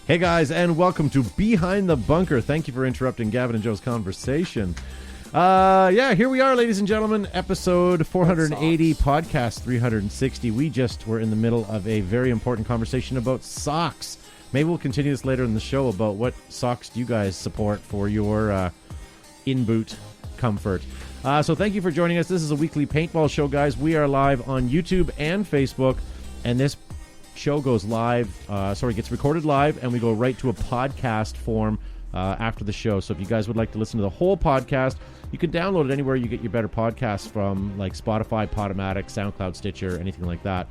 Hey guys, and welcome to Behind the Bunker. Thank you for interrupting Gavin and Joe's conversation. Here we are, ladies and gentlemen, episode 480, podcast 360. We just were in the middle of a very important conversation about socks. Maybe we'll continue this later in the show about what socks do you guys support for your in-boot comfort. So thank you for joining us. This is a weekly paintball show, guys. We are live on YouTube and Facebook, and this show goes live, gets recorded live, and we go right to a podcast form after the show. So if you guys would like to listen to the whole podcast, you can download it anywhere you get your better podcasts from, like Spotify, Podomatic, SoundCloud, Stitcher, anything like that.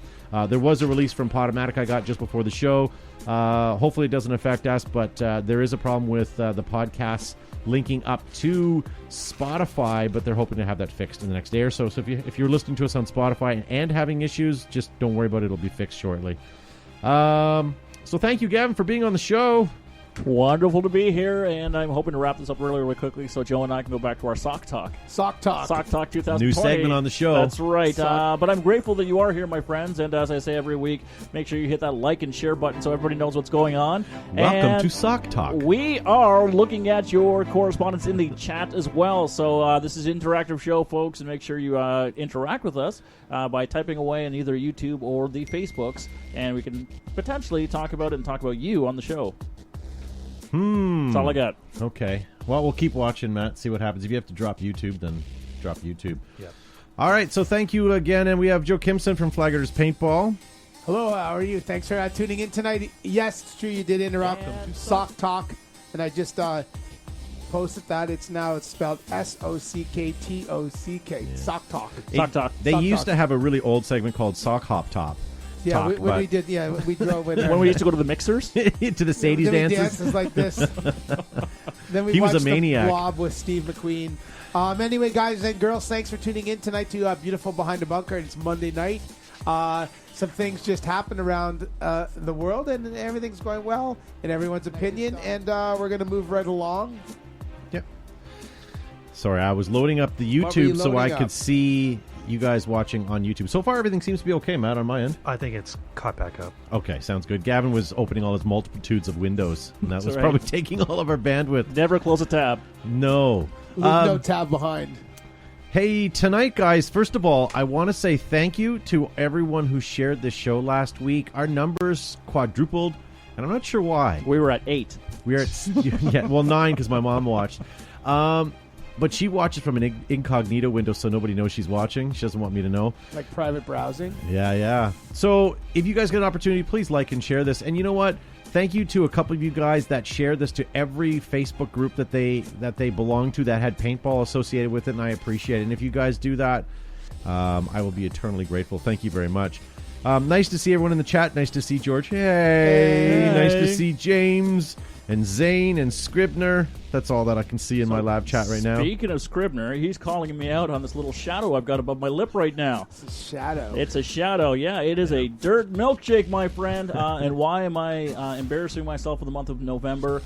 There was a release from Podomatic I got just before the show. Hopefully it doesn't affect us, but there is a problem with the podcasts linking up to Spotify, but they're hoping to have that fixed in the next day or so. So if you're listening to us on Spotify and having issues, just don't worry about it. It'll be fixed shortly. So thank you, Gavin, for being on the show. Wonderful to be here, and I'm hoping to wrap this up really quickly so Joe and I can go back to our Sock Talk. Sock Talk 2020. New segment on the show. That's right. But I'm grateful that you are here, my friends, and as I say every week, make sure you hit that like and share button so everybody knows what's going on. Welcome to Sock Talk. We are looking at your correspondence in the chat as well, so this is an interactive show, folks, and make sure you interact with us by typing away on either YouTube or the Facebooks, and we can potentially talk about it and talk about you on the show. That's all I got. Okay. Well, we'll keep watching, Matt, see what happens. If you have to drop YouTube, then drop YouTube. Yep. All right, so thank you again, and we have Joe Kimson from Flagger's Paintball. Hello, how are you? Thanks for tuning in tonight. Yes, it's true, you did interrupt. Sock Talk, and I just posted that. It's spelled S-O-C-K-T-O-C-K. Yeah. Sock Talk. Sock Talk. They used to have a really old segment called Sock Hop Top. Yeah, we drove in When we used to go to the mixers? To the Sadie's then we dances. dances like this. Then we He was watched a maniac. The Blob with Steve McQueen. Anyway, guys and girls, thanks for tuning in tonight to beautiful Behind the Bunker. It's Monday night. Some things just happened around the world, and everything's going well in everyone's opinion, and we're going to move right along. Yep. Sorry, I was loading up the What were you YouTube so I loading could up? see you guys watching on YouTube. So far, everything seems to be okay, Matt, on my end. I think it's caught back up. Okay, sounds good. Gavin was opening all his multitudes of windows, and that That's was right. probably taking all of our bandwidth. Never close a tab. No. Leave no tab behind. Hey, tonight, guys, first of all, I want to say thank you to everyone who shared this show last week. Our numbers quadrupled, and I'm not sure why. We were at 8. We are at 9 because my mom watched. But she watches from an incognito window so nobody knows she's watching. She doesn't want me to know. Like private browsing. Yeah. So if you guys get an opportunity, please like and share this. And you know what? Thank you to a couple of you guys that shared this to every Facebook group that they belong to that had paintball associated with it, and I appreciate it. And if you guys do that, I will be eternally grateful. Thank you very much. Nice to see everyone in the chat. Nice to see George. Hey. Nice to see James and Zane and Scribner. That's all that I can see in my live chat right now. Speaking of Scribner, he's calling me out on this little shadow I've got above my lip right now. It's a shadow. It's a shadow, yeah. It is a dirt milkshake, my friend. And why am I embarrassing myself for the month of November?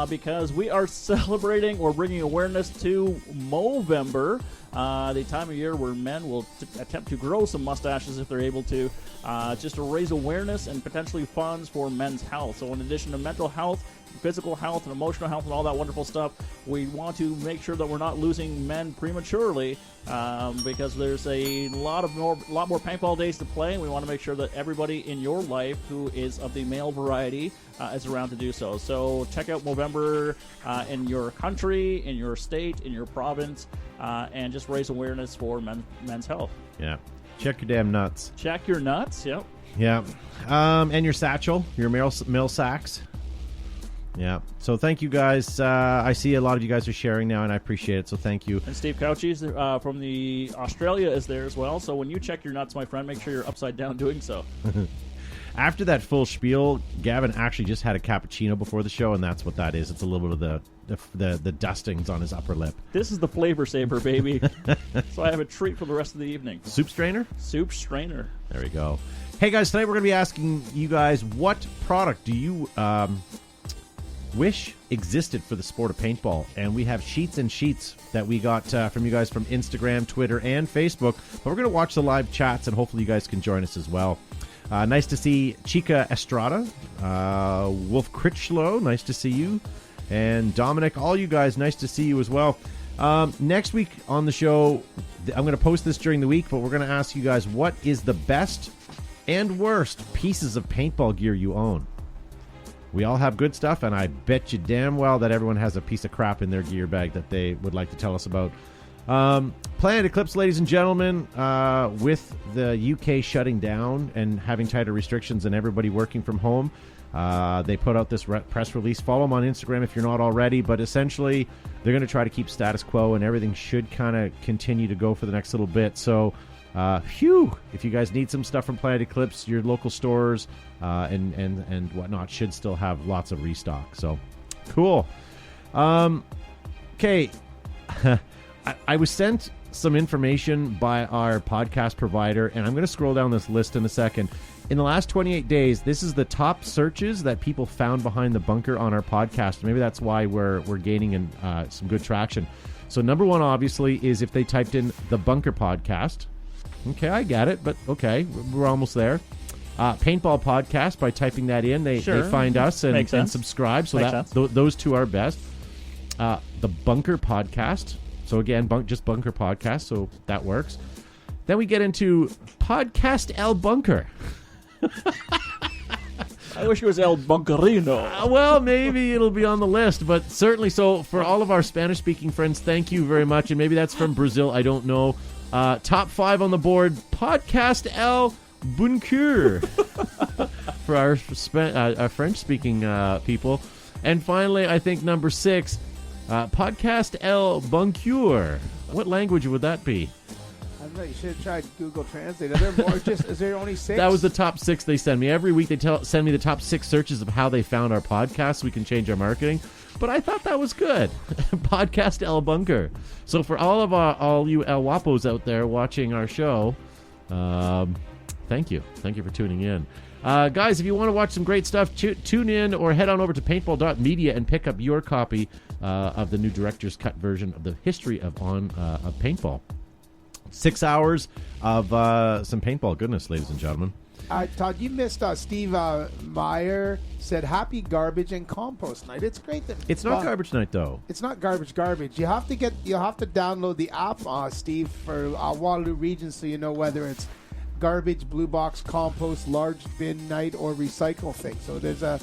Because we are celebrating or bringing awareness to Movember, the time of year where men will attempt to grow some mustaches if they're able to, just to raise awareness and potentially funds for men's health. So in addition to mental health, physical health and emotional health and all that wonderful stuff, we want to make sure that we're not losing men prematurely, because there's a lot more paintball days to play, and we want to make sure that everybody in your life who is of the male variety is around to do so. So check out Movember in your country, in your state, in your province, and just raise awareness for men's health. Yeah. Check your damn nuts. Check your nuts, yep. Yeah. And your satchel, your male sacks. Yeah. So thank you guys. I see a lot of you guys are sharing now, and I appreciate it. So thank you. And Steve Couchy's from the Australia is there as well. So when you check your nuts, my friend, make sure you're upside down doing so. After that full spiel, Gavin actually just had a cappuccino before the show, and that's what that is. It's a little bit of the dustings on his upper lip. This is the flavor saver, baby. So I have a treat for the rest of the evening. Soup strainer? Soup strainer. There we go. Hey guys, tonight we're going to be asking you guys, what product do you wish existed for the sport of paintball? And we have sheets and sheets that we got from you guys from Instagram, Twitter, and Facebook. But we're going to watch the live chats, and hopefully you guys can join us as well. Nice to see Chica Estrada. Wolf Critchlow, nice to see you. And Dominic, all you guys, nice to see you as well. Next week on the show, I'm going to post this during the week, but we're going to ask you guys what is the best and worst pieces of paintball gear you own. We all have good stuff, and I bet you damn well that everyone has a piece of crap in their gear bag that they would like to tell us about. Planet Eclipse, ladies and gentlemen, with the UK shutting down and having tighter restrictions and everybody working from home, they put out this press release. Follow them on Instagram if you're not already, but essentially they're going to try to keep status quo, and everything should kind of continue to go for the next little bit. So if you guys need some stuff from Planet Eclipse, your local stores and whatnot should still have lots of restock. So cool. Okay. I was sent some information by our podcast provider, and I'm going to scroll down this list in a second. In the last 28 days, this is the top searches that people found behind the bunker on our podcast. Maybe that's why we're gaining some good traction. So number one, obviously, is if they typed in the Bunker Podcast. Okay, I get it, but okay, we're almost there. Paintball Podcast, by typing that in, they find us and subscribe. So those two are best. The Bunker Podcast. So again, just Bunker Podcast, so that works. Then we get into Podcast El Bunker. I wish it was El Bunkerino. Well, maybe it'll be on the list, but certainly. So for all of our Spanish-speaking friends, thank you very much. And maybe that's from Brazil, I don't know. Top 5 on the board, Podcast El Bunker for our French-speaking people. And finally, I think number 6, Podcast El Bunkur. What language would that be? I don't know. You should have tried Google Translate. Are there more? Is there only 6? That was the top 6 they send me. Every week they send me the top 6 searches of how they found our podcast so we can change our marketing. But I thought that was good. Podcast El Bunker. So for all you El Wapos out there watching our show, thank you. Thank you for tuning in. Guys, if you want to watch some great stuff, tune in or head on over to paintball.media and pick up your copy of the new director's cut version of the history of paintball. 6 hours of some paintball goodness, ladies and gentlemen. Todd, you missed Steve Meyer said happy garbage and compost night. It's great that it's not garbage night though. It's not garbage. You have to download the app, Steve, for Waterloo region, so you know whether it's garbage, blue box, compost, large bin night, or recycle thing. So there's an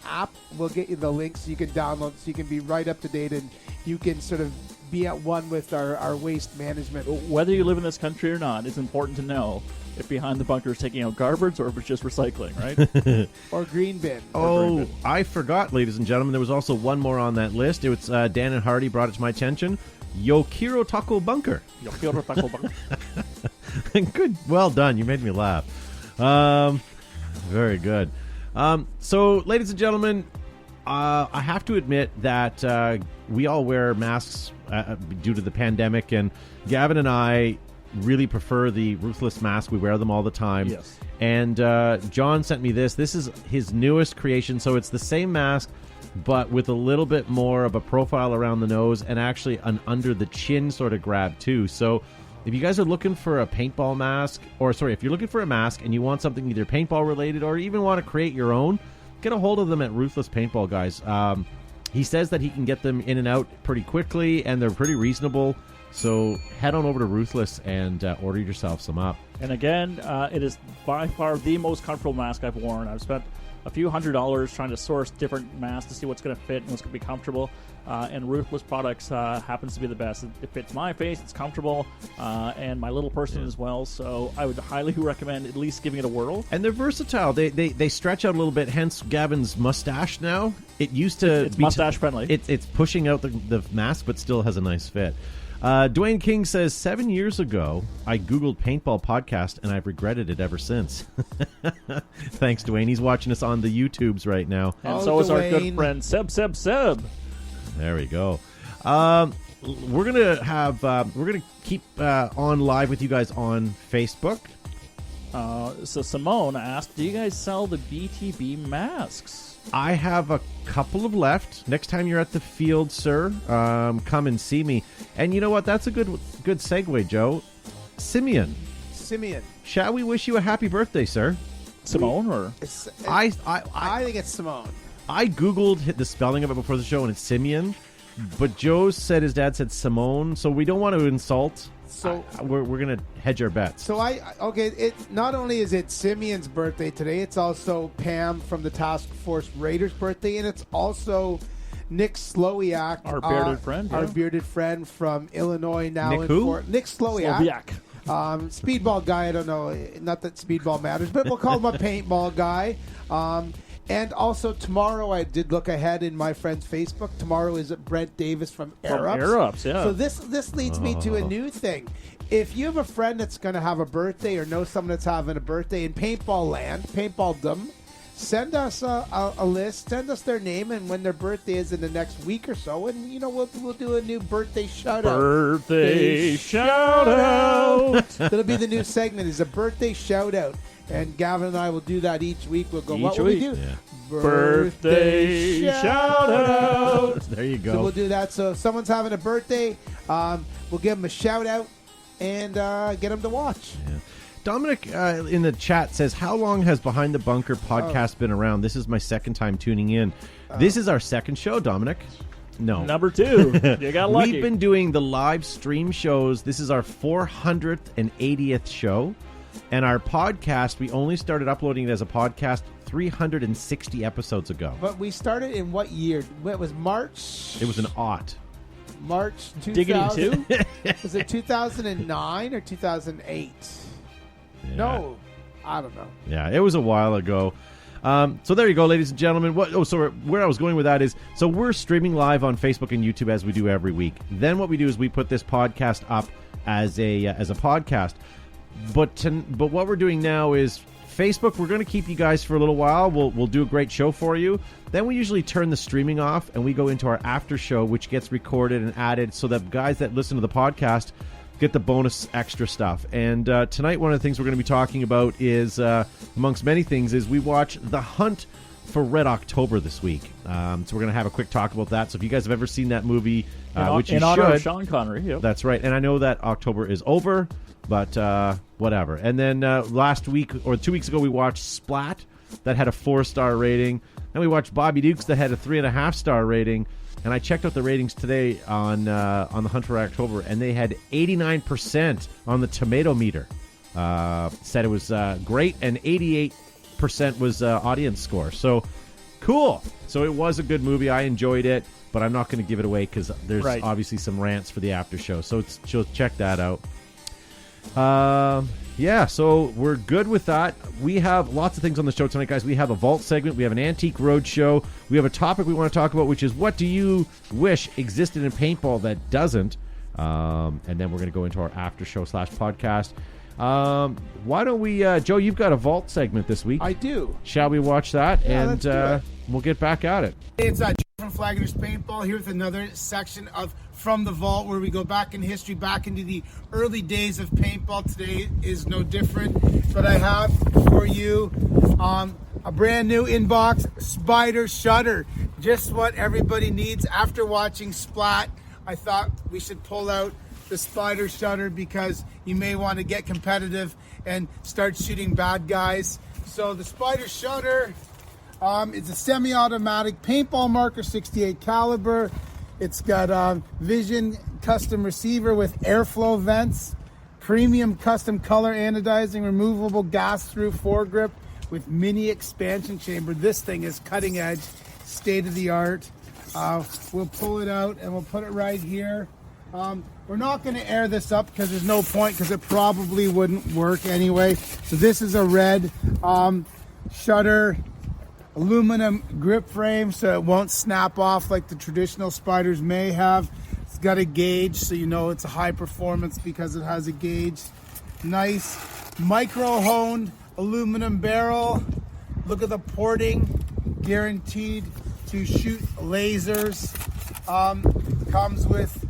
app. We'll get you the link so you can download, so you can be right up to date, and you can sort of be at one with our waste management. Whether you live in this country or not, it's important to know if behind the bunker is taking out garbage or if it's just recycling, right? Or green bin. Oh, I forgot, ladies and gentlemen. There was also one more on that list. It was Dan and Hardy brought it to my attention. Yokiro Taco Bunker. Yokiro Taco Bunker. Good. Well done. You made me laugh. Very good. So, ladies and gentlemen, I have to admit that we all wear masks due to the pandemic, and Gavin and I really prefer the Ruthless mask. We wear them all the time. Yes. And John sent me this. This is his newest creation, so it's the same mask, but with a little bit more of a profile around the nose and actually an under-the-chin sort of grab, too. So if you guys are looking for a paintball mask, if you're looking for a mask and you want something either paintball-related or even want to create your own, get a hold of them at Ruthless Paintball, guys. He says that he can get them in and out pretty quickly, and they're pretty reasonable. So head on over to Ruthless and order yourself some up. And again, it is by far the most comfortable mask I've worn. I've spent a few $100s trying to source different masks to see what's going to fit and what's going to be comfortable. And Ruthless products happens to be the best. It fits my face, it's comfortable, and my little person as well. So I would highly recommend at least giving it a whirl. And they're versatile. They stretch out a little bit, hence Gavin's mustache now. It used to It's mustache friendly. It's pushing out the mask, but still has a nice fit. Dwayne King says, 7 years ago, I Googled Paintball Podcast, and I've regretted it ever since. Thanks, Dwayne. He's watching us on the YouTubes right now. And so is our good friend, Seb. There we go. We're gonna keep on live with you guys on Facebook. So Simone asked, do you guys sell the BTB masks? I have a couple of left. Next time you're at the field, sir, come and see me. And you know what? That's a good segue, Joe. Simeon. Simeon. Shall we wish you a happy birthday, sir? Simone or I think it's Simone. I Googled the spelling of it before the show, and it's Simeon. But Joe said his dad said Simone, so we don't want to insult. So we're going to hedge our bets. So it not only is it Simeon's birthday today, it's also Pam from the Task Force Raiders' birthday, and it's also Nick Slowiak, our bearded friend, our bearded friend from Illinois now. Nick who? Nick Slowiak. Speedball guy. I don't know. Not that speedball matters, but we'll call him a paintball guy. And also tomorrow, I did look ahead in my friend's Facebook. Tomorrow is Brent Davis from Air Ups. Air Ups, yeah. So this leads me to a new thing. If you have a friend that's going to have a birthday or know someone that's having a birthday in paintball land, paintballdom, send us a list. Send us their name and when their birthday is in the next week or so, and we'll do a new birthday shout out. Birthday shout out. That'll be the new segment. Is a birthday shout out. And Gavin and I will do that each week. We'll go, what will we do? Yeah. Birthday shout out. There you go. So we'll do that. So if someone's having a birthday, we'll give them a shout out and get them to watch. Yeah. Dominic in the chat says, how long has Behind the Bunker podcast been around? This is my second time tuning in. This is our second show, Dominic. No. Number 2. You got lucky. We've been doing the live stream shows. This is our 480th show. And our podcast, we only started uploading it as a podcast 360 episodes ago. But we started in what year? It was March? It was an aught. March 2000? Diggity 2? Was it 2009 or 2008? Yeah. No, I don't know. Yeah, it was a while ago. So there you go, ladies and gentlemen. Where I was going with that is, so we're streaming live on Facebook and YouTube as we do every week. Then what we do is we put this podcast up as a podcast. But what we're doing now is Facebook. We're going to keep you guys for a little while. We'll do a great show for you. Then we usually turn the streaming off and we go into our after show, which gets recorded and added so that guys that listen to the podcast get the bonus extra stuff. And tonight, one of the things we're going to be talking about is, amongst many things, is we watch The Hunt for Red October this week. So we're going to have a quick talk about that. So if you guys have ever seen that movie, which you in honor should, of Sean Connery. Yep. That's right. And I know that October is over, but whatever. And then last week or 2 weeks ago, we watched Splat that had a 4-star rating. Then we watched Bobby Dukes that had a 3.5-star rating. And I checked out the ratings today on The Hunt for October, and they had 89% on the tomato meter. Said it was great, and 88% was audience score. So, cool. So it was a good movie. I enjoyed it, but I'm not going to give it away because there's obviously some rants for the after show. So check that out. Yeah, so we're good with that. We have lots of things on the show tonight, guys. We have a vault segment. We have an antique road show. We have a topic we want to talk about, which is what do you wish existed in paintball that doesn't? And then we're going to go into our after show / podcast. Why don't we, Joe, you've got a vault segment this week. I do. Shall we watch that? Yeah, and let's do it. We'll get back at it. It's Joe from Flaggers Paintball here with another section of From the Vault, where we go back in history, back into the early days of paintball. Today is no different, but I have for you a brand new inbox spider shutter. Just what everybody needs. After watching Splat, I thought we should pull out the spider shutter because you may want to get competitive and start shooting bad guys. So the spider shutter is a semi-automatic paintball marker, 68 caliber. It's got Vision custom receiver with airflow vents, premium custom color anodizing, removable gas-through foregrip with mini expansion chamber. This thing is cutting edge, state of the art. We'll pull it out and we'll put it right here. We're not going to air this up because there's no point, because it probably wouldn't work anyway. So this is a red shutter, aluminum grip frame so it won't snap off like the traditional spiders may have. It's got a gauge so you know it's a high performance because it has a gauge. Nice micro honed aluminum barrel. Look at the porting, guaranteed to shoot lasers. Comes with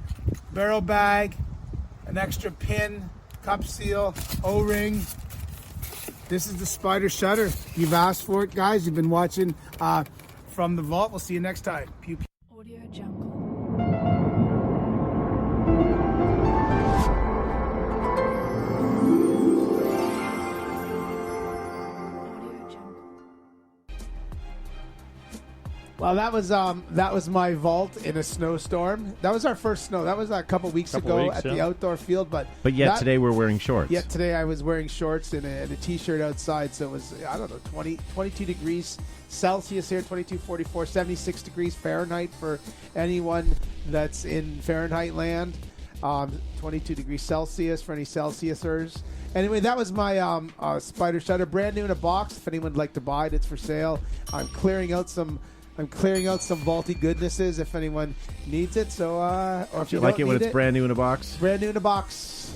barrel bag, an extra pin, cup seal, O-ring. This is the spider shutter. You've asked for it, guys. You've been watching From the Vault. We'll see you next time. Pew, pew. Audio Jungle. Audio Well, that was my vault in a snowstorm. That was our first snow. That was a couple weeks ago at the outdoor field. But yet today we're wearing shorts. Yet today I was wearing shorts and a t-shirt outside. So it was, I don't know, 22 degrees Celsius here, 22.44, 76 degrees Fahrenheit for anyone that's in Fahrenheit land. 22 degrees Celsius for any Celsiusers. Anyway, that was my spider shutter, brand new in a box. If anyone would like to buy it, it's for sale. I'm clearing out some vaulty goodnesses if anyone needs it. So, or if you like it when it's brand new in a box. Brand new in a box.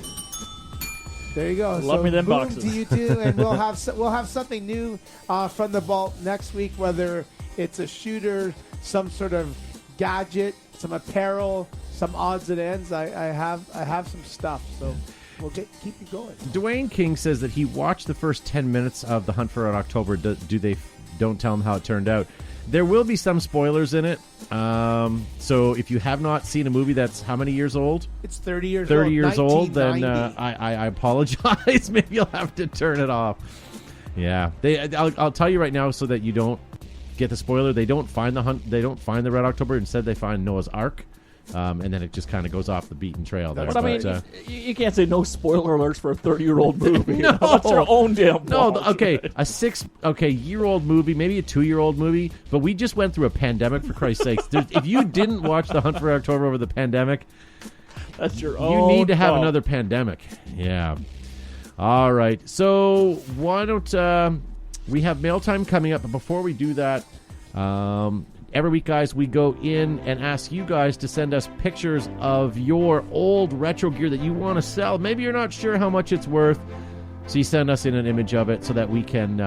There you go. Love me them boxes. To you too, and we'll have something new from the vault next week. Whether it's a shooter, some sort of gadget, some apparel, some odds and ends. I have some stuff. So. We'll keep you going. Dwayne King says that he watched the first 10 minutes of The Hunt for Red October. Don't tell him how it turned out. There will be some spoilers in it. So if you have not seen a movie that's how many years old? It's 30 years old. 30 years old, then I apologize. Maybe you'll have to turn it off. Yeah. I'll tell you right now so that you don't get the spoiler. They don't find the hunt. They don't find the Red October. Instead, they find Noah's Ark. And then it just kind of goes off the beaten trail there. But I mean, you can't say no spoiler alerts for a 30-year-old movie. No. That's your own damn fault. No, okay, a year-old movie, maybe a 2-year-old movie, but we just went through a pandemic, for Christ's sakes. If you didn't watch The Hunt for October over the pandemic, that's your own You need to have fault. another pandemic. Yeah. All right, so why don't we have mail time coming up, but before we do that, every week, guys, we go in and ask you guys to send us pictures of your old retro gear that you want to sell. Maybe you're not sure how much it's worth, so you send us in an image of it so that we can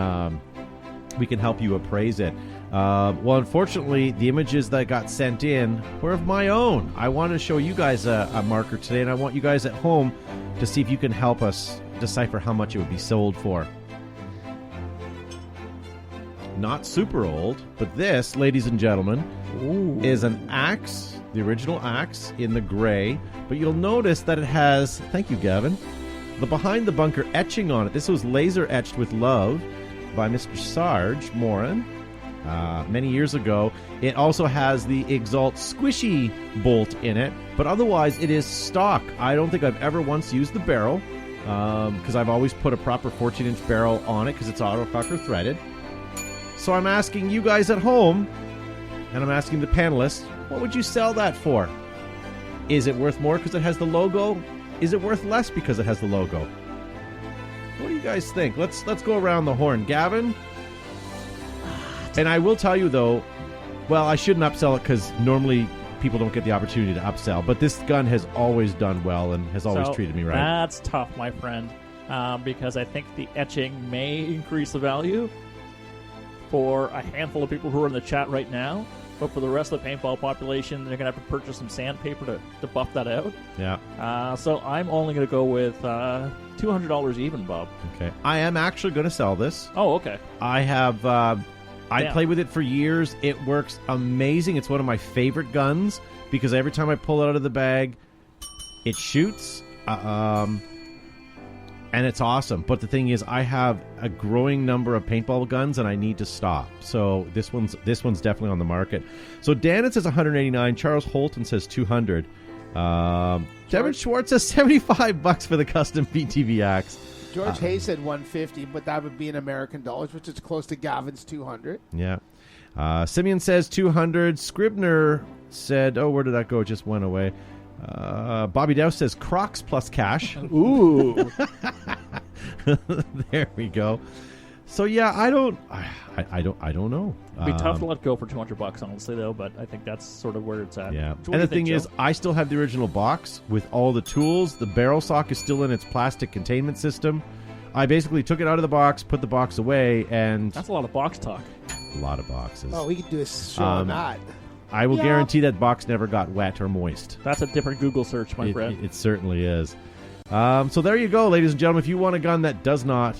help you appraise it. Well, unfortunately, the images that got sent in were of my own. I want to show you guys a marker today, and I want you guys at home to see if you can help us decipher how much it would be sold for. Not super old, but this, ladies and gentlemen, is an axe, the original axe in the gray. But you'll notice that it has, thank you, Gavin, the Behind the Bunker etching on it. This was laser etched with love by Mr. Sarge Morin many years ago. It also has the Exalt squishy bolt in it, but otherwise it is stock. I don't think I've ever once used the barrel because I've always put a proper 14-inch barrel on it because it's autococker threaded. So I'm asking you guys at home, and I'm asking the panelists, what would you sell that for? Is it worth more because it has the logo? Is it worth less because it has the logo? What do you guys think? Let's go around the horn. Gavin? And I will tell you, though, well, I shouldn't upsell it because normally people don't get the opportunity to upsell, but this gun has always done well and has always treated me right. That's tough, my friend, because I think the etching may increase the value for a handful of people who are in the chat right now, but for the rest of the paintball population, they're going to have to purchase some sandpaper to buff that out. Yeah. So I'm only going to go with $200 even, Bob. Okay. I am actually going to sell this. Oh, okay. I have... I played with it for years. It works amazing. It's one of my favorite guns because every time I pull it out of the bag, it shoots. And it's awesome. But the thing is, I have a growing number of paintball guns, and I need to stop. So this one's definitely on the market. So Dan says 189. Charles Holton says 200. Devin Schwartz says $75 for the custom BTV axe. George Hayes said 150, but that would be in American dollars, which is close to Gavin's 200. Yeah. Simeon says 200. Scribner said, oh, where did that go? It just went away. Bobby Dow says Crocs plus cash. Ooh. There we go. So yeah, I don't know. It'd be tough to let go for $200, honestly, though. But I think that's sort of where it's at. Yeah. So And the thing is, I still have the original box with all the tools. The barrel sock is still in its plastic containment system. I basically took it out of the box, put the box away, and that's a lot of box talk. A lot of boxes. Oh, we could do a show on that. I will guarantee that box never got wet or moist. That's a different Google search, my friend. It certainly is. So there you go, ladies and gentlemen. If you want a gun that does not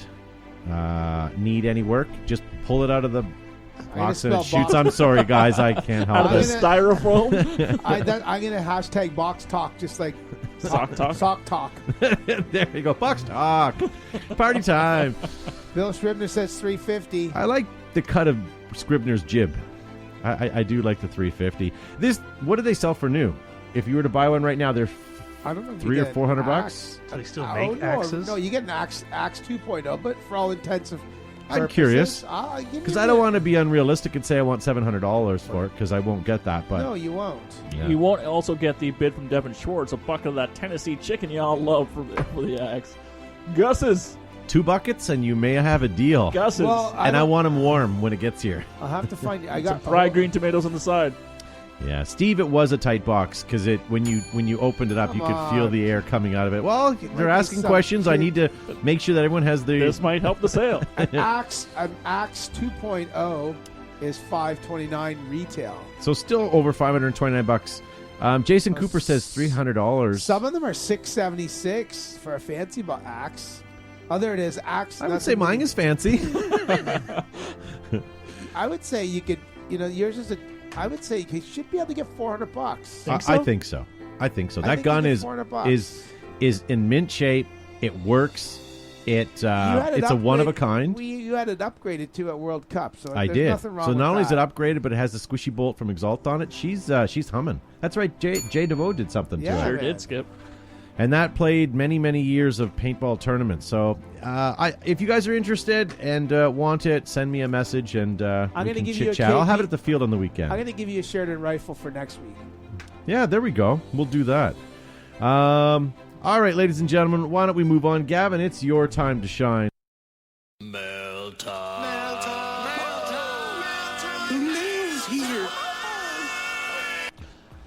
need any work, just pull it out of the box and it shoots. I'm sorry, guys. I can't help out of it. the styrofoam? I'm going to hashtag box talk, just like sock talk. Sock talk. There you go. Box talk. Party time. Bill Scribner says 350. I like the cut of Scribner's jib. I do like the 350. What do they sell for new? If you were to buy one right now, they're I don't know. $300 or $400. Do they still make axes? No, you get an axe 2.0, but for all intents and I'm purposes, curious give because me I don't the- want to be unrealistic and say I want $700 for it because I won't get that. But No, you won't. yeah. You won't also get the bid from Devin Schwartz, a bucket of that Tennessee chicken y'all love for the axe. Gus's. 2 buckets and you may have a deal. Gus's. Well, And I don't- want them warm when it gets here. I'll have to find. I Some got fried green tomatoes on the side. Yeah, Steve, it was a tight box because when you opened it up, you Come could feel on. the air coming out of it. Well, they're be asking some questions. I kid- need to make sure that everyone has the. This might help the sale. An axe 2.0 is $529 retail. So still over $529. Jason Cooper says $300. Some of them are $676 for a fancy axe. Oh, there it is. Axe. I would say mine is fancy. I would say you could. Yours is a. I would say you should be able to get $400. Think I so? think so. I think so. I That think gun you get is $400. is in mint shape. It works. It's You had it a one of a upgraded- kind. You had it upgraded too at World Cup, so I there's did. nothing wrong So with not only is it that. upgraded, but it has the squishy bolt from Exalt on it. She's humming. That's right. Jay DeVoe did something Yeah. to Sure it, did, Skip. and that played many years of paintball tournaments. So if you guys are interested and want it, send me a message and we gonna can give you chit a chat. I'll have it KP at the field on the weekend. I'm going to give you a Sheridan rifle for next week. Yeah, there we go. We'll do that. All right, ladies and gentlemen, why don't we move on? Gavin, it's your time to shine.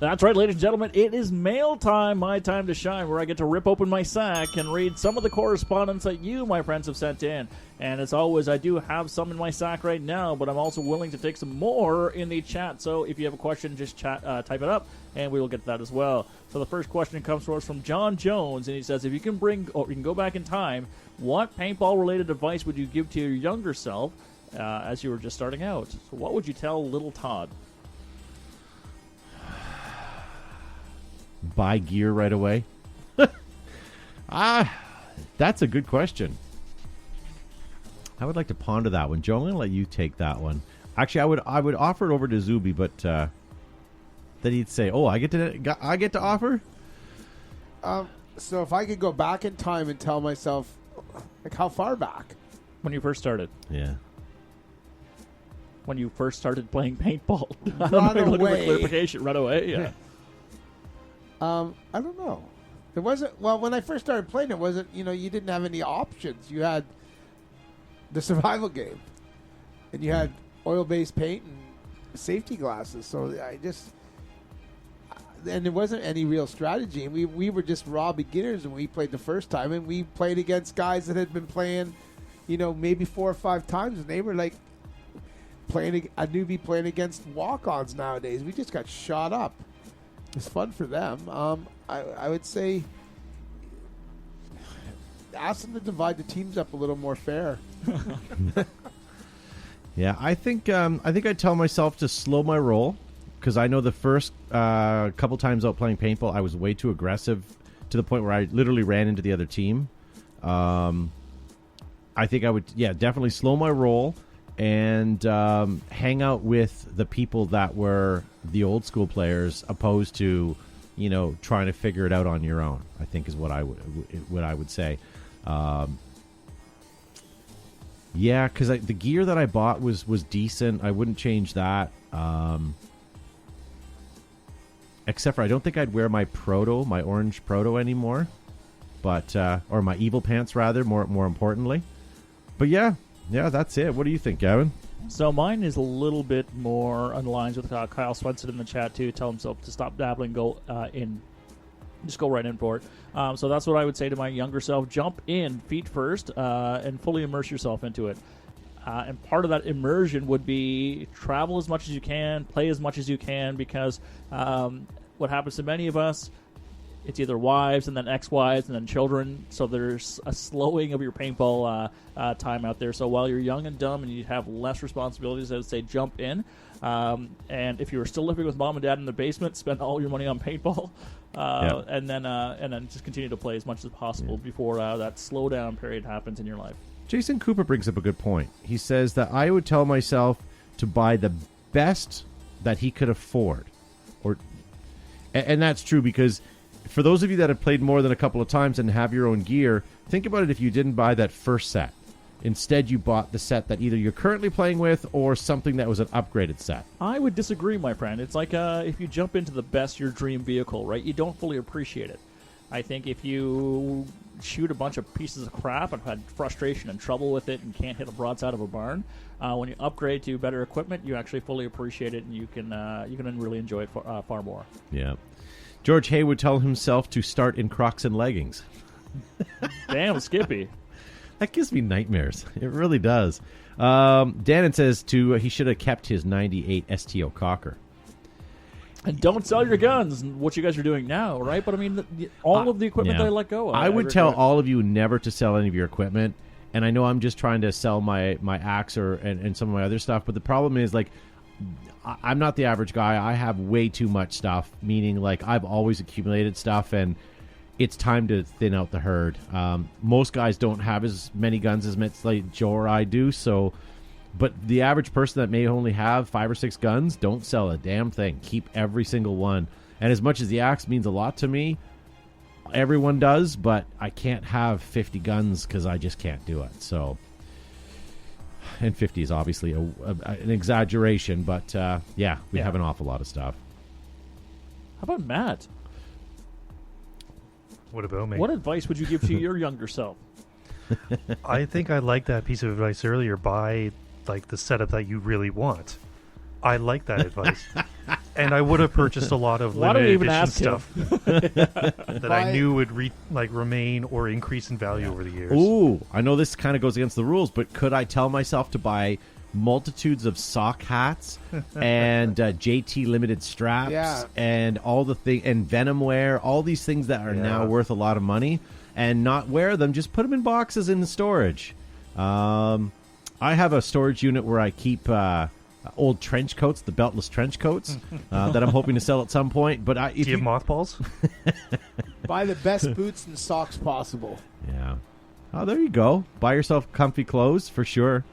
That's right, ladies and gentlemen. It is mail time, my time to shine, where I get to rip open my sack and read some of the correspondence that you, my friends, have sent in. And as always, I do have some in my sack right now, but I'm also willing to take some more in the chat. So if you have a question, just type it up, and we will get to that as well. So the first question comes to us from John Jones, and he says, if you can go back in time, what paintball-related advice would you give to your younger self as you were just starting out? So what would you tell little Todd? Buy gear right away? That's a good question. I would like to ponder that one. Joe, I'm going to let you take that one. Actually, I would offer it over to Zuby, but then he'd say, "Oh, I get to offer." So if I could go back in time and tell myself, like, how far back? When you first started. Yeah. When you first started playing paintball. I Run don't know, looking for away. clarification. Run away, yeah. I don't know. It wasn't. Well, when I first started playing, it wasn't. You didn't have any options. You had the survival game, and you had oil-based paint and safety glasses. So and there wasn't any real strategy. And we were just raw beginners when we played the first time, and we played against guys that had been playing, maybe 4 or 5 times, and they were like playing a newbie playing against walk-ons nowadays. We just got shot up. It's fun for them. I would say ask them to divide the teams up a little more fair. Yeah, I think I'd tell myself to slow my roll because I know the first couple times out playing paintball, I was way too aggressive to the point where I literally ran into the other team. I think I would, definitely slow my roll and hang out with the people that were the old school players, opposed to, trying to figure it out on your own. I think is what I would say. Yeah, because the gear that I bought was decent. I wouldn't change that. Except for I don't think I'd wear my orange proto anymore, but or my evil pants rather. More importantly, but yeah, that's it. What do you think, Gavin? So mine is a little bit more on the lines with Kyle Swenson in the chat too. Tell himself to stop dabbling, just go right in for it. So that's what I would say to my younger self. Jump in feet first and fully immerse yourself into it. And part of that immersion would be travel as much as you can, play as much as you can, because what happens to many of us, it's either wives and then ex-wives and then children. So there's a slowing of your paintball time out there. So while you're young and dumb and you have less responsibilities, I would say jump in. And if you were still living with mom and dad in the basement, spend all your money on paintball. And then just continue to play as much as possible before that slowdown period happens in your life. Jason Cooper brings up a good point. He says that I would tell myself to buy the best that he could afford, and that's true because for those of you that have played more than a couple of times and have your own gear, think about it if you didn't buy that first set. Instead, you bought the set that either you're currently playing with or something that was an upgraded set. I would disagree, my friend. It's like if you jump into the best your dream vehicle, right? You don't fully appreciate it. I think if you shoot a bunch of pieces of crap and had frustration and trouble with it and can't hit a broadside of a barn, when you upgrade to better equipment, you actually fully appreciate it and you can really enjoy it far more. Yeah. George Hay would tell himself to start in Crocs and leggings. Damn, Skippy. That gives me nightmares. It really does. Dannon says he should have kept his 98 STO Cocker. And don't sell your guns, what you guys are doing now, right? But I mean, all of the equipment that I let go of. I would tell all of you never to sell any of your equipment. And I know I'm just trying to sell my axe and some of my other stuff. But the problem is, like, I'm not the average guy. I have way too much stuff, meaning, like, I've always accumulated stuff, and it's time to thin out the herd. Most guys don't have as many guns as like Joe or I do, but the average person that may only have 5 or 6 guns, don't sell a damn thing. Keep every single one. And as much as the axe means a lot to me, everyone does, but I can't have 50 guns because I just can't do it. So, and 50 is obviously an exaggeration, but we have an awful lot of stuff. How about Matt? What about me? What advice would you give to your younger self? I think I like that piece of advice earlier. Buy like the setup that you really want. I like that advice. And I would have purchased a lot of limited edition stuff that I knew would remain or increase in value over the years. Ooh, I know this kind of goes against the rules, but could I tell myself to buy multitudes of sock hats and JT limited straps and all the and Venomware, all these things that are now worth a lot of money, and not wear them, just put them in boxes in the storage. I have a storage unit where I keep old trench coats, the beltless trench coats that I'm hoping to sell at some point. But do you have mothballs? Buy the best boots and socks possible. Yeah. Oh, there you go. Buy yourself comfy clothes for sure.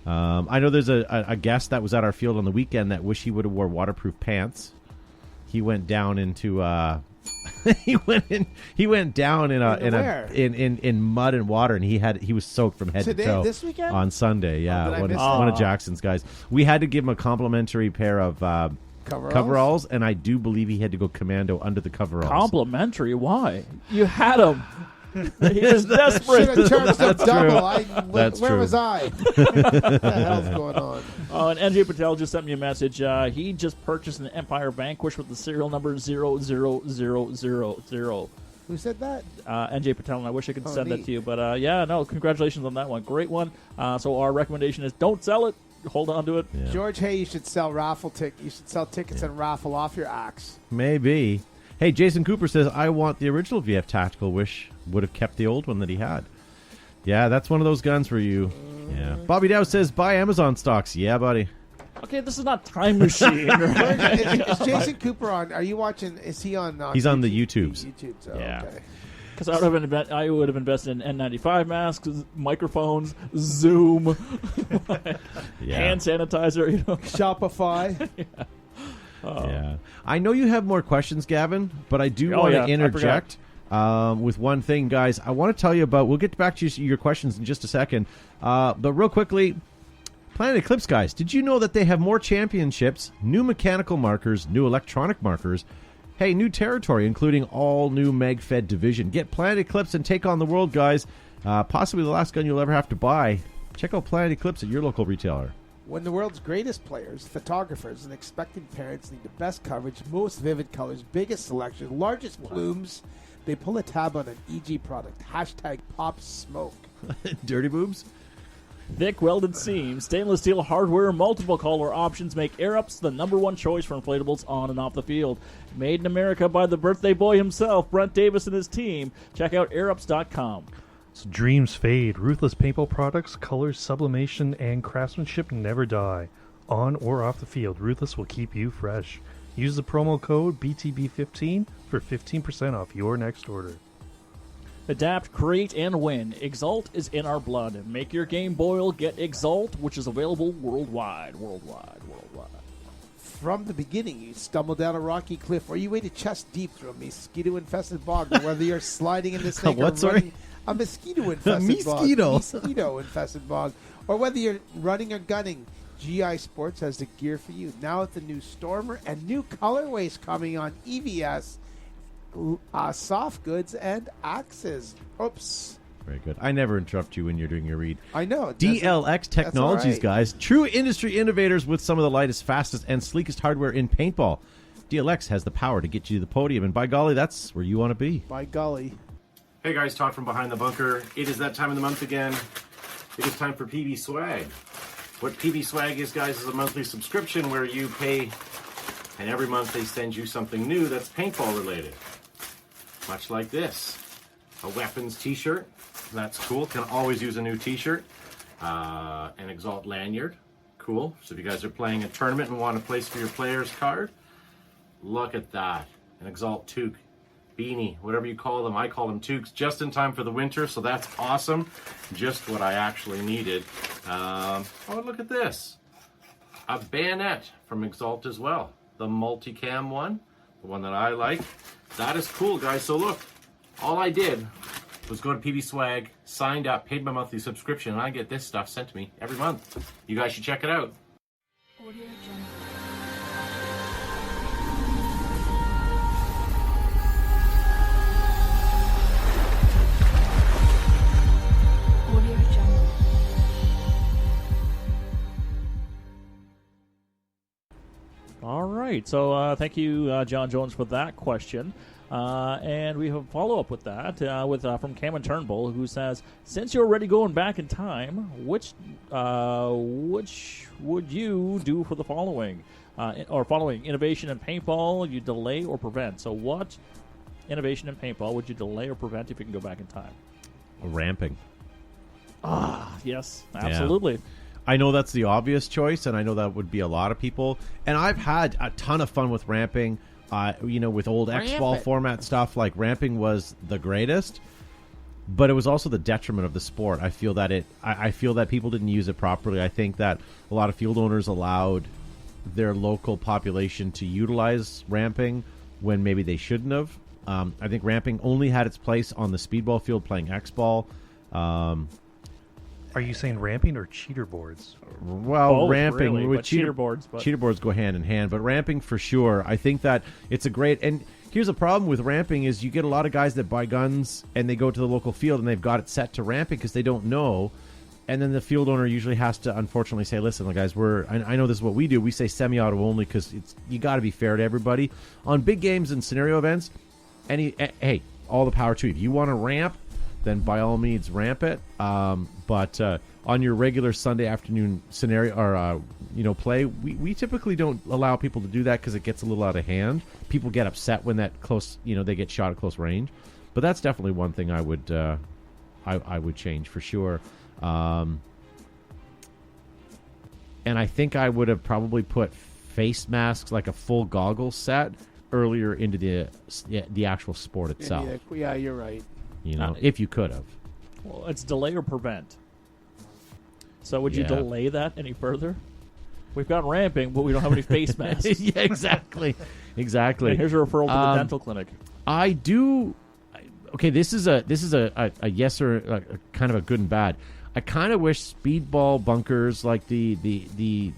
I know there's a guest that was at our field on the weekend that wish he would have wore waterproof pants. He went down into he went down in mud and water, and he was soaked from head to toe. This weekend on Sunday. Yeah, one of Jackson's guys. We had to give him a complimentary pair of coveralls, and I do believe he had to go commando under the coveralls. Complimentary? Why? You had him. He was desperate. Should have charged him double. That's where true. was I? What the hell's going on? Oh, and NJ Patel just sent me a message. He just purchased an Empire Vanquish with the serial number 00000. Who said that? NJ Patel, and I wish I could send that to you. But, congratulations on that one. Great one. So our recommendation is don't sell it. Hold on to it. Yeah. George Hay, you should sell tickets. You should sell tickets and raffle off your axe. Maybe. Hey, Jason Cooper says, I want the original VF Tactical. Wish would have kept the old one that he had. Yeah, that's one of those guns for you. Yeah. Bobby Dow says, buy Amazon stocks. Yeah, buddy. Okay, this is not Time Machine. Right? Is Jason Cooper on? Are you watching? Is he on? He's on the YouTubes. YouTubes. Yeah. Okay. Because I would have invested in N95 masks, microphones, Zoom, hand sanitizer. Shopify. Yeah. I know you have more questions, Gavin, but I do want to interject with one thing, guys. I want to tell you about, we'll get back to your questions in just a second, but real quickly, Planet Eclipse, guys, did you know that they have more championships, new mechanical markers, new electronic markers, hey, new territory, including all new MagFed division. Get Planet Eclipse and take on the world, guys. Possibly the last gun you'll ever have to buy. Check out Planet Eclipse at your local retailer. When the world's greatest players, photographers, and expectant parents need the best coverage, most vivid colors, biggest selection, largest plumes, they pull a tab on an EG product. Hashtag Pop Smoke. Dirty boobs? Thick welded seams, stainless steel hardware, multiple color options make AirUps the #1 choice for inflatables on and off the field. Made in America by the birthday boy himself, Brent Davis and his team. Check out AirUps.com. So dreams fade. Ruthless paintball products, colors, sublimation, and craftsmanship never die. On or off the field, Ruthless will keep you fresh. Use the promo code BTB15 for 15% off your next order. Adapt, create, and win. Exalt is in our blood. Make your game boil. Get Exalt, which is available worldwide. from the beginning, you stumble down a rocky cliff, or you waded chest deep through a mosquito-infested bog, or whether you're sliding in the snake What, or sorry? running a mosquito-infested bog. Mosquito-infested bog. Or whether you're running or gunning, GI Sports has the gear for you. Now with the new Stormer and new colorways coming on EVS, soft goods, and axes. Oops. Very good. I never interrupt you when you're doing your read. I know. DLX Technologies, right. guys. True industry innovators with some of the lightest, fastest, and sleekest hardware in paintball. DLX has the power to get you to the podium, and by golly, that's where you want to be. By golly. Hey guys, Todd from Behind the Bunker. It is that time of the month again. It is time for PB Swag. What PB Swag is, guys, is a monthly subscription where you pay, and every month they send you something new that's paintball related. Much like this. A weapons t-shirt. That's cool. Can always use a new t-shirt. An Exalt lanyard. Cool. So if you guys are playing a tournament and want a place for your player's card, look at that. An Exalt toque. Beanie, whatever you call them. I call them toques. Just in time for the winter, so that's awesome. Just what I actually needed. Oh, look at this. A bayonet from Exalt as well. The multicam one. The one that I like. That is cool, guys. So look, all I did was go to PB Swag, signed up, paid my monthly subscription, and I get this stuff sent to me every month. You guys should check it out. Audio Jungle. Audio Jungle. All right. So thank you, John Jones, for that question. And we have a follow-up with that from Cameron Turnbull, who says, since you're already going back in time, which would you do for the following? Following innovation in paintball, you delay or prevent. So what innovation in paintball would you delay or prevent if you can go back in time? Ramping. Yes, absolutely. Yeah. I know that's the obvious choice, and I know that would be a lot of people. And I've had a ton of fun with ramping. With old X-Ball format stuff, like ramping was the greatest, but it was also the detriment of the sport. I feel that people didn't use it properly. I think that a lot of field owners allowed their local population to utilize ramping when maybe they shouldn't have. I think ramping only had its place on the speedball field playing X-Ball. Are you saying ramping or cheater boards? Well, Both, ramping really, with but cheater boards. But cheater boards go hand in hand, but ramping for sure. I think that it's a great. And here's the problem with ramping is you get a lot of guys that buy guns and they go to the local field and they've got it set to ramping because they don't know. And then the field owner usually has to, unfortunately, say, "Listen, guys, I know this is what we do. We say semi-auto only because you got to be fair to everybody on big games and scenario events. Hey, all the power to you. If you want to ramp, then by all means ramp it. But on your regular Sunday afternoon scenario or play, we typically don't allow people to do that because it gets a little out of hand. People get upset when that close, they get shot at close range. But that's definitely one thing I would I would change for sure. And I think I would have probably put face masks, like a full goggle set, earlier into the actual sport itself. Yeah, you're right. If you could have. well, it's delay or prevent. So would you delay that any further? We've got ramping, but we don't have any face masks. Yeah, exactly. Exactly. And here's a referral to the dental clinic. I do. Okay, this is a yes or a kind of a good and bad. I kind of wish speedball bunkers like the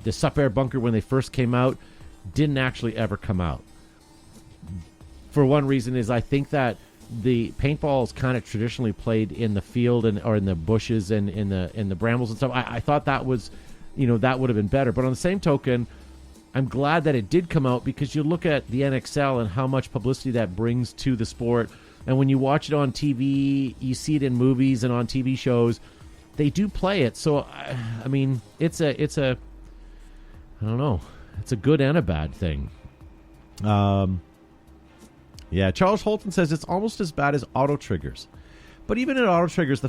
sup air bunker when they first came out didn't actually ever come out. For one reason is I think that the paintball is kind of traditionally played in the field or in the bushes and in the brambles and stuff. I thought that was, that would have been better. But on the same token, I'm glad that it did come out because you look at the NXL and how much publicity that brings to the sport. And when you watch it on TV, you see it in movies and on TV shows, they do play it. So, I mean, it's a I don't know. It's a good and a bad thing. Yeah, Charles Holton says it's almost as bad as auto triggers. But even in auto triggers,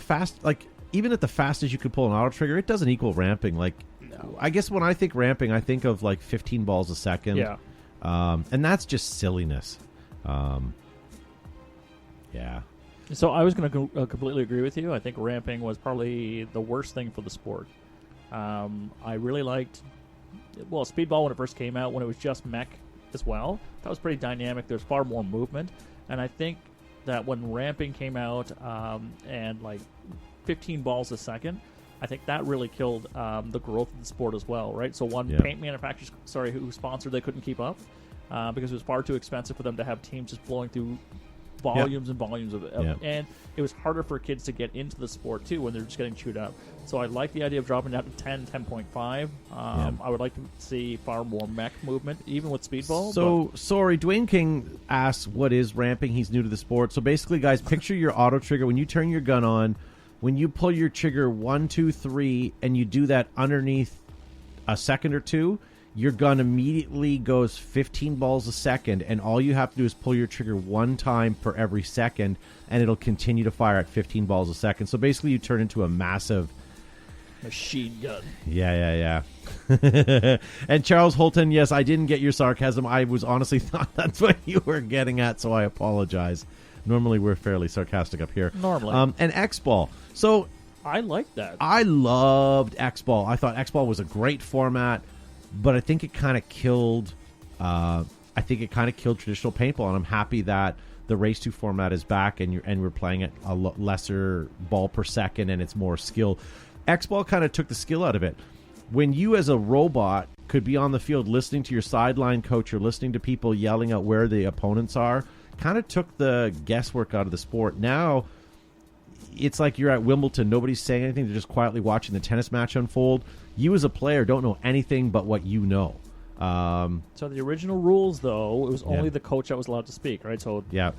even at the fastest you could pull an auto trigger, it doesn't equal ramping. Like, no. I guess when I think ramping, I think of like 15 balls a second. Yeah. And that's just silliness. Yeah. So I was going to completely agree with you. I think ramping was probably the worst thing for the sport. I really liked Speedball when it first came out, when it was just mech as well, that was pretty dynamic. There's far more movement, and I think that when ramping came out and like 15 balls a second, I think that really killed the growth of the sport as well, right? So paint manufacturers, who sponsored, they couldn't keep up because it was far too expensive for them to have teams just blowing through volumes and volumes of it. And it was harder for kids to get into the sport, too, when they're just getting chewed up. So I like the idea of dropping down to 10, 10.5. I would like to see far more mech movement, even with Speedball. So, sorry, Dwayne King asks, what is ramping? He's new to the sport. So basically, guys, picture your auto trigger. When you turn your gun on, when you pull your trigger 1, 2, 3, and you do that underneath a second or two, your gun immediately goes 15 balls a second, and all you have to do is pull your trigger one time per every second, and it'll continue to fire at 15 balls a second. So basically, you turn into a massive machine gun. Yeah. And Charles Holton, yes, I didn't get your sarcasm. I was honestly thought that's what you were getting at, so I apologize. Normally, we're fairly sarcastic up here. Normally. And X-Ball. So I like that. I loved X-Ball. I thought X-Ball was a great format. But I think it kind of killed. Traditional paintball, and I'm happy that the Race 2 format is back, and we're playing at a lesser ball per second, and it's more skill. X-Ball kind of took the skill out of it. When you, as a robot, could be on the field listening to your sideline coach or listening to people yelling out where the opponents are, kind of took the guesswork out of the sport. Now, it's like you're at Wimbledon. Nobody's saying anything. They're just quietly watching the tennis match unfold. You as a player don't know anything but what you know. So the original rules, though, it was only the coach that was allowed to speak, right? So it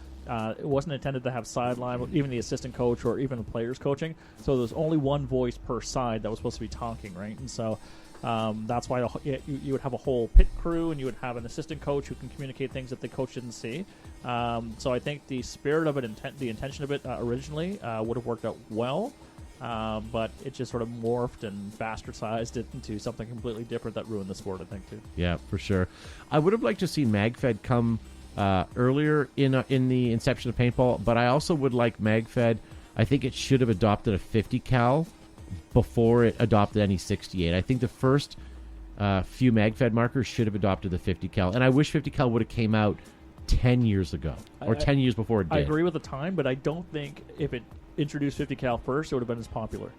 wasn't intended to have sideline, even the assistant coach or even the players coaching. So there was only one voice per side that was supposed to be talking, right? And so that's why you would have a whole pit crew, and you would have an assistant coach who can communicate things that the coach didn't see. So I think the spirit of it, the intention of it originally would have worked out well. But it just sort of morphed and bastardized it into something completely different that ruined the sport, I think, too. Yeah, for sure. I would have liked to see MagFed come earlier in the inception of paintball, but I also would like MagFed. I think it should have adopted a 50 cal before it adopted any 68. I think the first few MagFed markers should have adopted the 50 cal, and I wish 50 cal would have came out 10 years ago or 10 years before it did. I agree with the time, but I don't think if it introduced 50 cal first, it would have been as popular.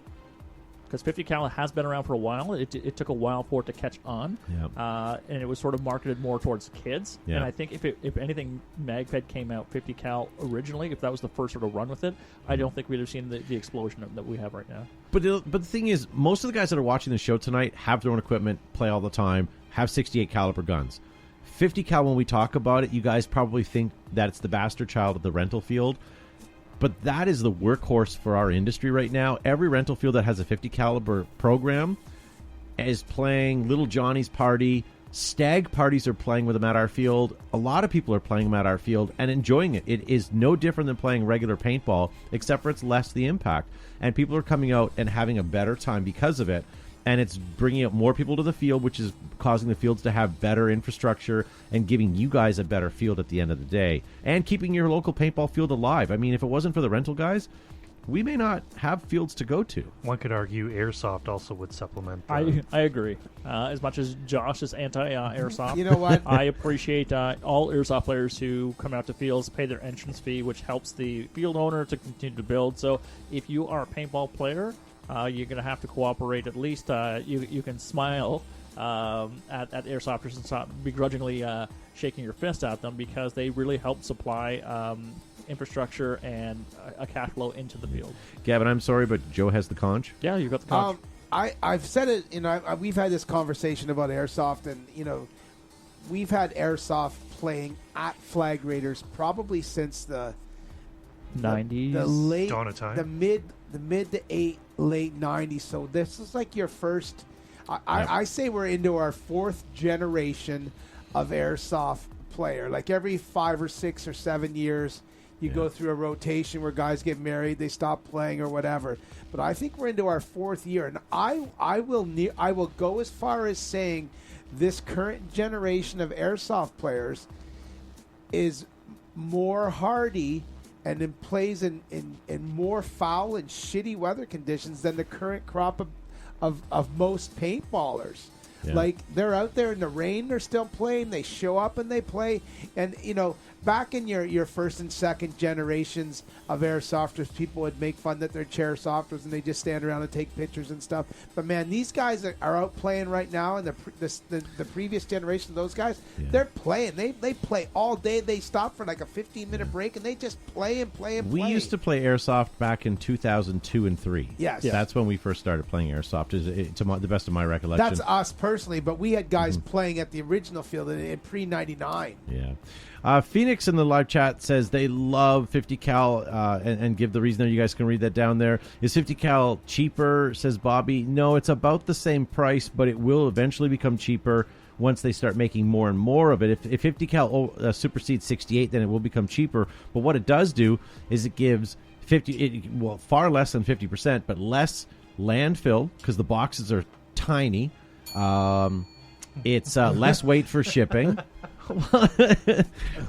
Because 50 cal has been around for a while. It took a while for it to catch on, and it was sort of marketed more towards kids. Yeah. And I think if anything, MagFed came out 50 cal originally. If that was the first sort of run with it, I don't think we'd have seen the explosion that we have right now. But the thing is, most of the guys that are watching the show tonight have their own equipment, play all the time, have 68 caliber guns. 50 cal, when we talk about it, you guys probably think that it's the bastard child of the rental field. But that is the workhorse for our industry right now. Every rental field that has a 50 caliber program is playing Little Johnny's Party. Stag parties are playing with them at our field. A lot of people are playing them at our field and enjoying it. It is no different than playing regular paintball, except for it's less the impact. And people are coming out and having a better time because of it. And it's bringing out more people to the field, which is causing the fields to have better infrastructure and giving you guys a better field at the end of the day. And keeping your local paintball field alive. I mean, if it wasn't for the rental guys, we may not have fields to go to. One could argue airsoft also would supplement. I agree. As much as Josh is anti-airsoft, You know what? I appreciate all airsoft players who come out to fields, pay their entrance fee, which helps the field owner to continue to build. So if you are a paintball player, you're going to have to cooperate. At least you can smile at airsofters and stop begrudgingly shaking your fist at them, because they really help supply infrastructure and a cash flow into the field. Gavin, I'm sorry, but Joe has the conch. Yeah, you got the conch. I've said it. We've had this conversation about airsoft, and we've had airsoft playing at Flag Raiders probably since the 90s, the late, dawn of time, the mid to late 90s. So this is like your first. I say we're into our fourth generation of airsoft player. Like every 5 or 6 or 7 years, you go through a rotation where guys get married, they stop playing or whatever. But I think we're into our fourth year, and I will go as far as saying this current generation of airsoft players is more hardy and plays in more foul and shitty weather conditions than the current crop of most paintballers. Yeah. Like, they're out there in the rain, they're still playing. They show up and they play. And, back in your first and second generations of airsofters, people would make fun that they're chair softers and they just stand around and take pictures and stuff. But, man, these guys are out playing right now. And the previous generation of those guys, they're playing. They play all day. They stop for like a 15-minute break, and they just play and play and play. We used to play airsoft back in 2002 and 3. Yes. That's when we first started playing airsoft, to the best of my recollection. That's us personally, but we had guys playing at the original field in pre-99. Yeah. Phoenix in the live chat says they love 50 cal and give the reason there. You guys can read that down there. Is 50 cal cheaper, says Bobby? No, it's about the same price, but it will eventually become cheaper once they start making more and more of it. If 50 cal supersedes 68, then it will become cheaper. But what it does do is it gives far less than 50%, but less landfill because the boxes are tiny. It's less weight for shipping.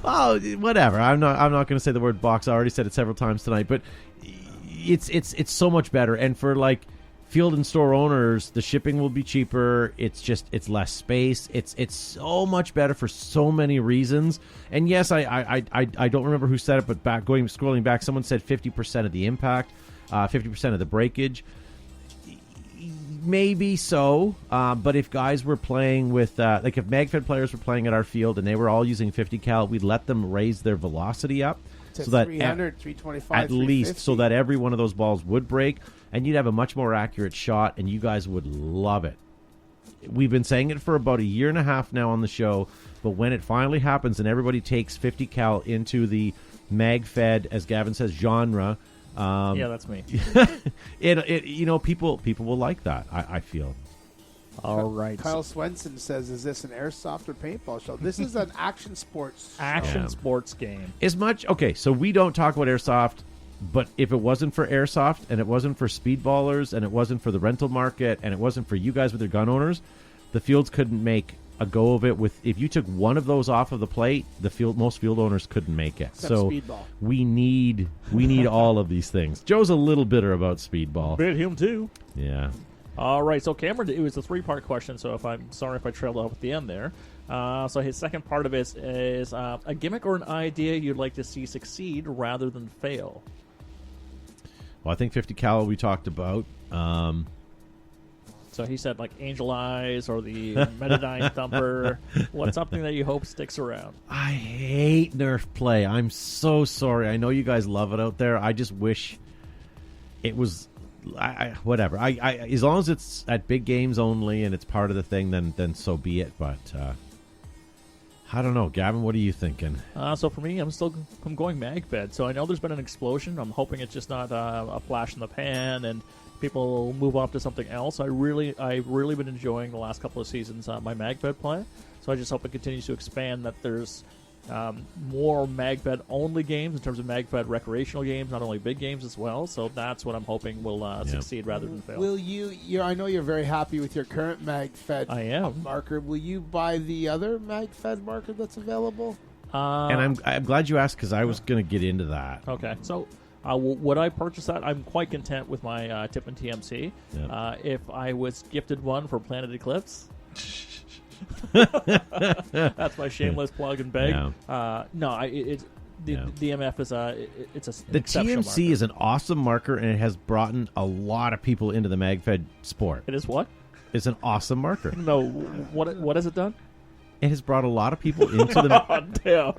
Well, whatever. I'm not going to say the word box. I already said it several times tonight, but it's so much better. And for like field and store owners, the shipping will be cheaper. It's less space. It's so much better for so many reasons. And yes, I don't remember who said it, but scrolling back, someone said 50% of the impact, 50% of the breakage. Maybe so, but if guys were playing with, like if MagFed players were playing at our field and they were all using 50 cal, we'd let them raise their velocity up to so that 300, 325, at least, so that every one of those balls would break, and you'd have a much more accurate shot, and you guys would love it. We've been saying it for about a year and a half now on the show, but when it finally happens and everybody takes 50 cal into the MagFed, as Gavin says, genre. Yeah, that's me. People will like that. I feel. All right. Kyle Swenson says, "Is this an airsoft or paintball show?" This is an action sports sports game. Okay, so we don't talk about airsoft, but if it wasn't for airsoft and it wasn't for speedballers and it wasn't for the rental market and it wasn't for you guys with your gun owners, the fields couldn't make a go of it. If you took one of those off of the plate, most field owners couldn't make it. Except so speedball. we need all of these things. Joe's a little bitter about speedball. Bit him too. Yeah. All right, so Cameron, it was a 3-part question, so I'm sorry if I trailed off at the end there. So his second part of it is a gimmick or an idea you'd like to see succeed rather than fail. Well, I think 50 cal we talked about. So he said like Angel Eyes or the Metadyne Thumper. What's something that you hope sticks around? I hate Nerf play. I'm so sorry. I know you guys love it out there. I just wish it was... whatever. As long as it's at big games only and it's part of the thing, then so be it. But I don't know, Gavin. What are you thinking? So for me, I'm going MagFed. So I know there's been an explosion. I'm hoping it's just not a flash in the pan and people move on to something else. I've really been enjoying the last couple of seasons my MagFed play. So I just hope it continues to expand. That there's more MagFed only games in terms of MagFed recreational games, not only big games as well. So that's what I'm hoping will succeed rather than fail. Will you? I know you're very happy with your current MagFed. I am. Marker. Will you buy the other MagFed marker that's available? And I'm glad you asked because I was going to get into that. Okay, so. Would I purchase that? I'm quite content with my Tippin TMC. Yep. If I was gifted one for Planet Eclipse, that's my shameless plug and beg. Yeah. The MF is the TMC marker. is an awesome marker, and it has brought in a lot of people into the MagFed sport. It is what? It's an awesome marker. No, what has it done? It has brought a lot of people into the... Oh, damn.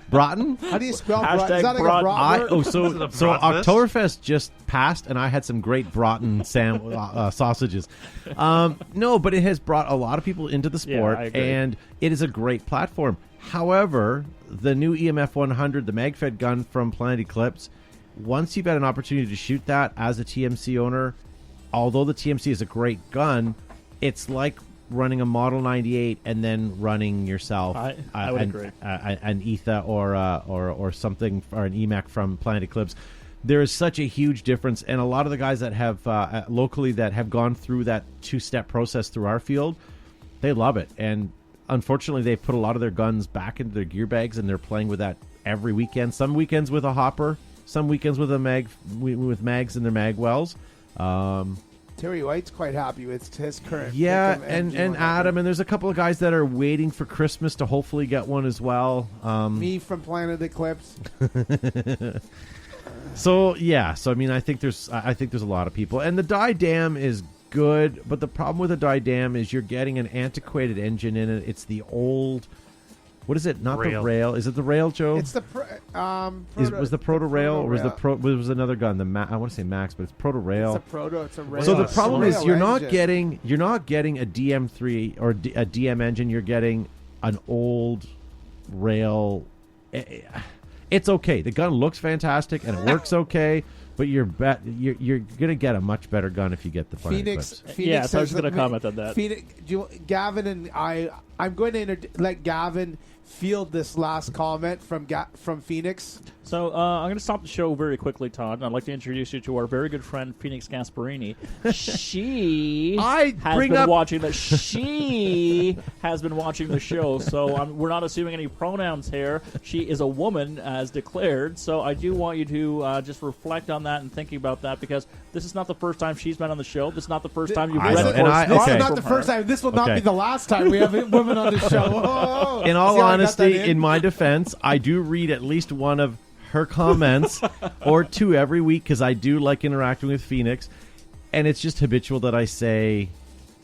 Broughton? How do you spell Hashtag Broughton? Is that like a Broughton? So Oktoberfest just passed, and I had some great Broughton sausages. No, but it has brought a lot of people into the sport, I agree. and it is a great platform. However, the new EMF 100, the MagFed gun from Planet Eclipse, once you've had an opportunity to shoot that as a TMC owner, although the TMC is a great gun, it's like running a Model 98 and then running yourself I would agree. an ETHA or something, or an EMAC from Planet Eclipse. There is such a huge difference, and a lot of the guys that have locally that have gone through that two-step process through our field, they love it. And unfortunately, they've put a lot of their guns back into their gear bags, and they're playing with that every weekend. Some weekends with a hopper, some weekends with with mags in their mag wells. Terry White's quite happy with his current. Yeah, pick of and MG100. Adam, and there's a couple of guys that are waiting for Christmas to hopefully get one as well. Me from Planet Eclipse. So I mean, I think there's a lot of people, and the Die Dam is good, but the problem with the Die Dam is you're getting an antiquated engine in it. It's the old. What is it? Not Rail. the rail. Is it the rail, Joe? It's the was the Proto Rail, or was the Proto Pro? Was another gun? I want to say Max, but it's Proto Rail. It's a Proto. It's a rail. So the It's a problem is rail you're not engine. getting a DM3 or a DM engine. You're getting an old rail. It's okay. The gun looks fantastic and it works okay, but you're gonna get a much better gun if you get the Phoenix. Eclipse. Phoenix Yeah, so I was says going to that- comment on that. Phoenix, Gavin and I'm going to let Gavin field this last comment from Phoenix. So I'm going to stop the show very quickly, Todd, and I'd like to introduce you to our very good friend Phoenix Gasparini. She has been watching the show, so we're not assuming any pronouns here. She is a woman, as declared. So I do want you to just reflect on that and thinking about that, because this is not the first time she's been on the show. This is not the first time you've I read know, a and I- correspondence okay. This is not from the her. first time. This will not Okay. be the last time we have women on the show. Oh, In all see how I got that honesty, in my defense, I do read at least one of her comments or two every week because I do like interacting with Phoenix, and it's just habitual that I say,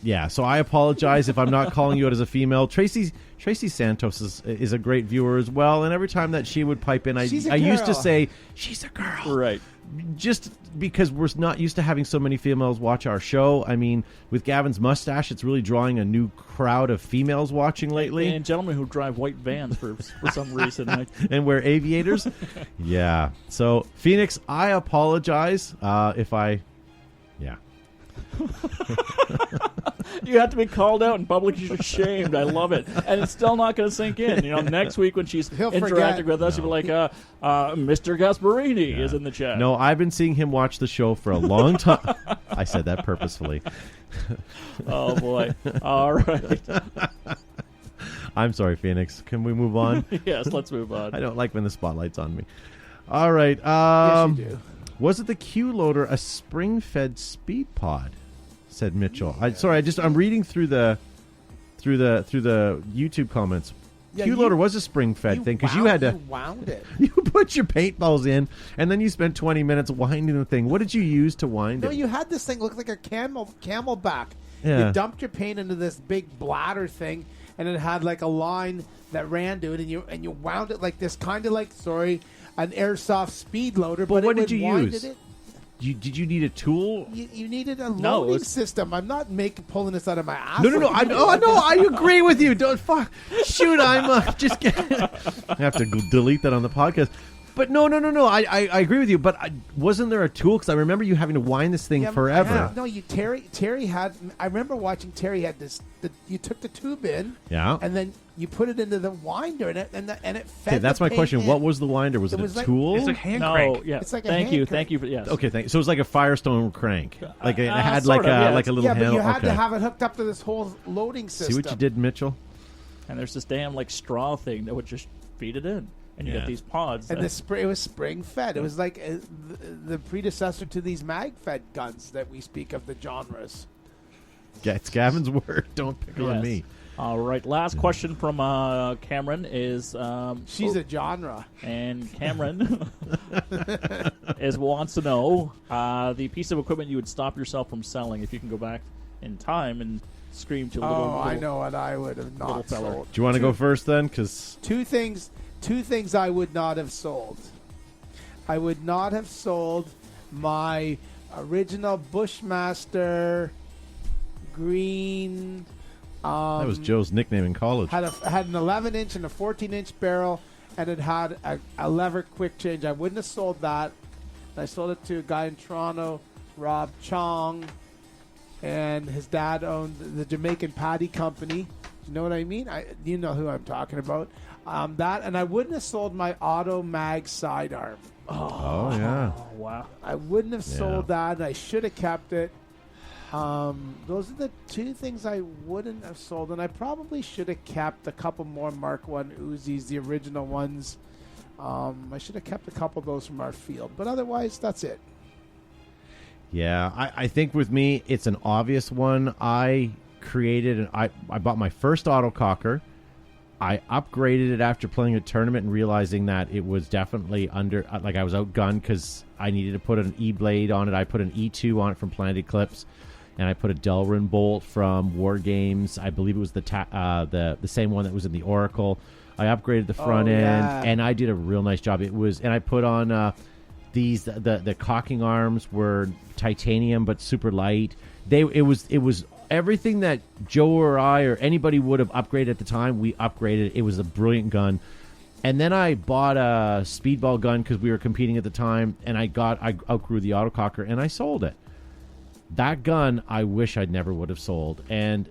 yeah. So I apologize if I'm not calling you out as a female. Tracy Santos is a great viewer as well, and every time that she would pipe in, I She's a used to girl. say she's a girl, Right. just because we're not used to having so many females watch our show. I mean, with Gavin's mustache, it's really drawing a new crowd of females watching lately. And gentlemen who drive white vans for some reason. And wear aviators. Yeah. So, Phoenix, I apologize if I... Yeah. You have to be called out and publicly shamed. I love it. And it's still not going to sink in. Next week when she's He'll interacting forget. with us, you'll be like, Mr. Gasparini is in the chat. No, I've been seeing him watch the show for a long time. I said that purposefully. Oh, boy. All right. I'm sorry, Phoenix. Can we move on? Yes, let's move on. I don't like when the spotlight's on me. All right. Yes, you do. Was it the Q loader a spring-fed speed pod? Said Mitchell. I'm reading through the YouTube comments. Yeah, Q loader was a spring-fed thing because you had to. You wound it. You put your paintballs in, and then you spent 20 minutes winding the thing. What did you use to wind No, it? you had this thing look like a camelback. Yeah. You dumped your paint into this big bladder thing, and it had like a line that ran to it, and you wound it like this, kind of like an airsoft speed loader. But what it did you winded use? It. Did you need a tool? You needed a No, loading it's- system. I'm not pulling this out of my ass. No. I agree with you. Don't fuck. Shoot, I'm just kidding. I have to delete that on the podcast. But no. I agree with you. But wasn't there a tool? Because I remember you having to wind this thing forever. Yeah, no, Terry had. I remember watching Terry had this. You took the tube in. Yeah. And then you put it into the winder, and it fed. Okay, that's the my paint question. in. What was the winder? Was it was a like- tool? It's a hand No, crank. yeah. It's like a thank hand you. crank. Thank you for, yes. Okay, thanks. So it was like a Firestone crank. Like it had sort like of, a yeah. like a little Yeah, but handle. you had okay. to have it hooked up to this whole loading system. See what you did, Mitchell? And there's this damn straw thing that would just feed it in. And you Yeah. get these pods. And that- it was spring fed. It was like the predecessor to these mag fed guns that we speak of, the genres. Yeah, it's Gavin's word. Don't pick on Yes. me. All right. Last question from Cameron is... She's a genre. And Cameron wants to know the piece of equipment you would stop yourself from selling if you can go back in time and scream to a little... I know what I would have little not feller. sold. Do you want to go first then? Because Two things I would not have sold. I would not have sold my original Bushmaster green. that was Joe's nickname in college. Had an 11-inch and a 14-inch barrel, and it had a lever quick change. I wouldn't have sold that. I sold it to a guy in Toronto, Rob Chong, and his dad owned the Jamaican Paddy Company. You know what I mean? You know who I'm talking about. That, and I wouldn't have sold my Auto Mag sidearm. Oh yeah. Oh, wow. I wouldn't have Yeah. sold that, and I should have kept it. Those are the two things I wouldn't have sold, and I probably should have kept a couple more Mark I Uzis, the original ones. I should have kept a couple of those from our field, but otherwise, that's it. Yeah, I think with me, it's an obvious one. I bought my first autococker. I upgraded it after playing a tournament and realizing that it was definitely I was outgunned because I needed to put an E-blade on it. I put an E2 on it from Planet Eclipse, and I put a Delrin bolt from War Games. I believe it was the same one that was in the Oracle. I upgraded the front end, and I did a real nice job. And I put on the cocking arms were titanium but super light. It was everything that Joe or I or anybody would have upgraded at the time. We upgraded. It was a brilliant gun. And then I bought a speedball gun because we were competing at the time, and I outgrew the autococker and I sold it. That gun I wish I'd never would have sold, and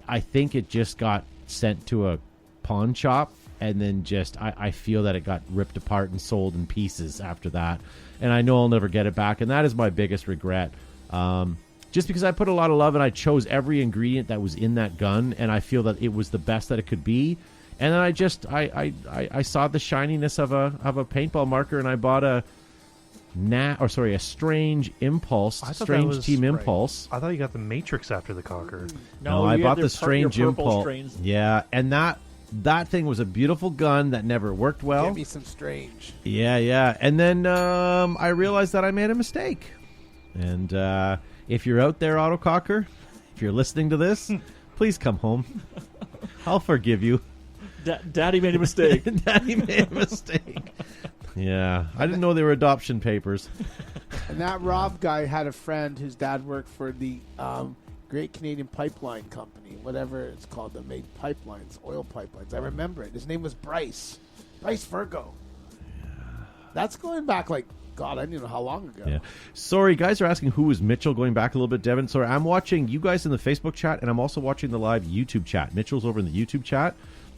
I think it just got sent to a pawn shop, and then I feel that it got ripped apart and sold in pieces after that, and I know I'll never get it back, and that is my biggest regret. Just because I put a lot of love and I chose every ingredient that was in that gun, and I feel that it was the best that it could be. And then I saw the shininess of a paintball marker, and I bought a Strange Impulse, Strange Team Impulse. I thought you got the Matrix after the cocker. No, I bought the Strange Impulse. Yeah, and that thing was a beautiful gun that never worked well. Give me some Strange. Yeah. And then I realized that I made a mistake. And if you're out there, autococker, if you're listening to this, please come home. I'll forgive you. Daddy made a mistake. Daddy made a mistake. Yeah, I didn't know they were adoption papers. And that Rob guy had a friend whose dad worked for the Great Canadian Pipeline Company, whatever it's called, that made pipelines, oil pipelines. I remember it. His name was Bryce Virgo. Yeah. That's going back God, I don't know how long ago. Yeah. Sorry, guys are asking who is Mitchell, going back a little bit, Devin. Sorry, I'm watching you guys in the Facebook chat, and I'm also watching the live YouTube chat. Mitchell's over in the YouTube chat,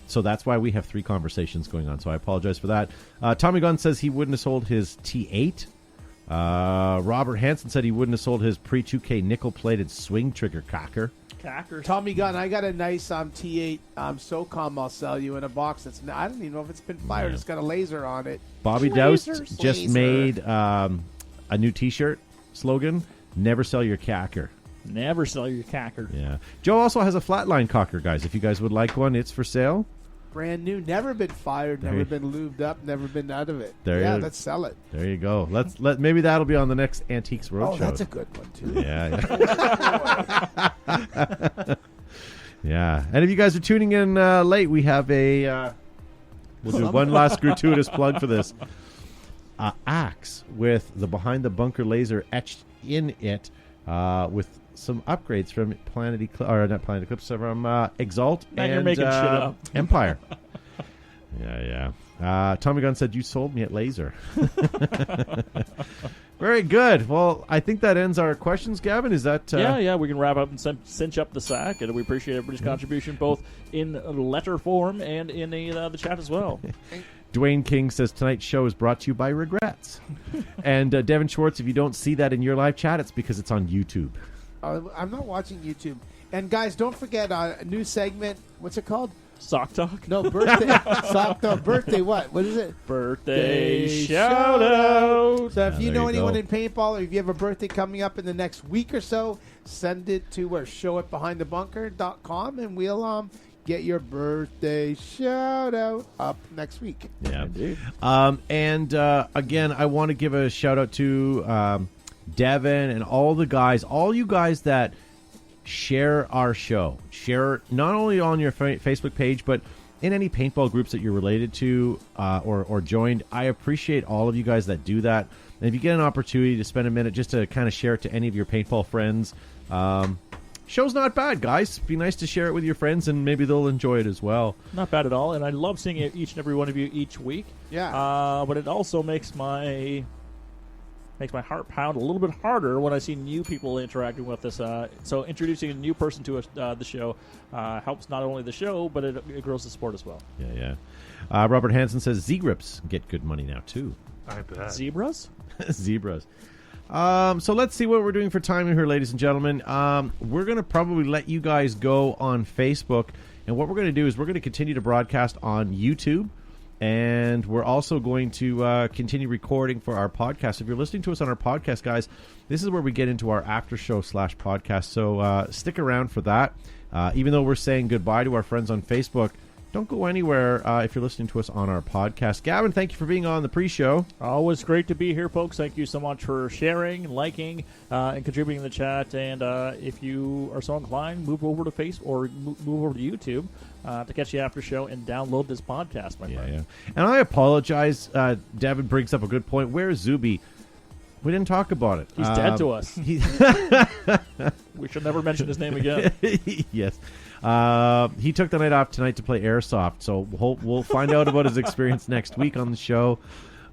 so that's why we have 3 conversations going on, so I apologize for that. Tommy Gunn says he wouldn't have sold his T8. Robert Hansen said he wouldn't have sold his pre-2K nickel-plated swing trigger cocker. Tommy Gunn, I got a nice T8 SOCOM I'll sell you in a box that's I don't even know if it's been fired. Yeah. It's got a laser on it. Bobby Doust just made a new T-shirt slogan: "Never sell your cacker." Never sell your cacker. Yeah. Joe also has a flatline cocker, guys. If you guys would like one, it's for sale. Brand new, never been fired, never been lubed up, never been out of it. Let's sell it. There you go. Maybe that'll be on the next Antiques Roadshow. Oh, that's a good one too. Yeah. Yeah. And if you guys are tuning in late, we have we'll do one last gratuitous plug for this. Axe with the Behind the Bunker laser etched in it, with some upgrades from not Planet Eclipse, from Exalt now and you're making shit up. Empire. Yeah. Tommy Gunn said you sold me at laser. Very good. Well, I think that ends our questions, Gavin. Is that... Yeah, we can wrap up and cinch up the sack, and we appreciate everybody's contribution, both in letter form and in the chat as well. Dwayne King says tonight's show is brought to you by Regrets. And Devin Schwartz, if you don't see that in your live chat, it's because it's on YouTube. I'm not watching YouTube. And guys, don't forget a new segment. What's it called? Sock Talk? No, birthday. Sock Talk. Birthday what? What is it? Birthday shout out. So if you know anyone in paintball, or if you have a birthday coming up in the next week or so, send it to show@behindthebunker.com, and we'll get your birthday shout out up next week. Yeah. And again, I want to give a shout out to Devin and all you guys that share our show. Share not only on your Facebook page, but in any paintball groups that you're related to or joined. I appreciate all of you guys that do that. And if you get an opportunity to spend a minute just to kind of share it to any of your paintball friends, show's not bad, guys. Be nice to share it with your friends, and maybe they'll enjoy it as well. Not bad at all, and I love seeing each and every one of you each week. Yeah. But it also makes my heart pound a little bit harder when I see new people interacting with this. So introducing a new person to the show helps not only the show, but it grows the sport as well. Yeah. Robert Hansen says Z-Grips get good money now, too. I bet. Zebras? Zebras. So let's see what we're doing for time here, ladies and gentlemen. We're going to probably let you guys go on Facebook. And what we're going to do is we're going to continue to broadcast on YouTube. And we're also going to continue recording for our podcast. If you're listening to us on our podcast, guys, this is where we get into our after show /podcast. So stick around for that. Even though we're saying goodbye to our friends on Facebook, don't go anywhere if you're listening to us on our podcast. Gavin, thank you for being on the pre-show. Always great to be here, folks. Thank you so much for sharing, liking, and contributing in the chat. And if you are so inclined, move over to Facebook or move over to YouTube to catch the after show and download this podcast, my friend. Yeah. And I apologize. Devin brings up a good point. Where's Zuby? We didn't talk about it. He's dead to us. We should never mention his name again. Yes. He took the night off tonight to play airsoft, so we'll find out about his experience next week on the show.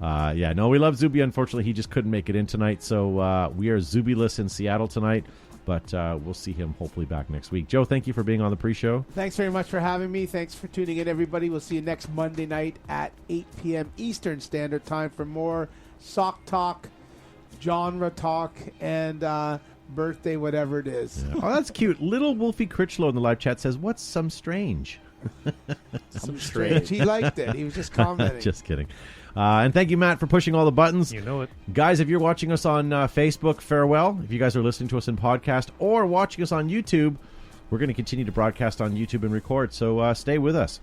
We love Zuby. Unfortunately, he just couldn't make it in tonight, so we are Zuby-less in Seattle tonight, but we'll see him hopefully back next week. Joe, thank you for being on the pre-show. Thanks very much for having me. Thanks for tuning in, everybody. We'll see you next Monday night at 8 p.m. Eastern Standard Time for more sock talk, genre talk, and birthday, whatever it is. Yeah. Oh, that's cute. Little Wolfie Critchlow in the live chat says, "What's some strange?" Some strange. He liked it. He was just commenting. Just kidding. And thank you, Matt, for pushing all the buttons. You know it. Guys, if you're watching us on Facebook, farewell. If you guys are listening to us in podcast or watching us on YouTube, we're going to continue to broadcast on YouTube and record, so stay with us.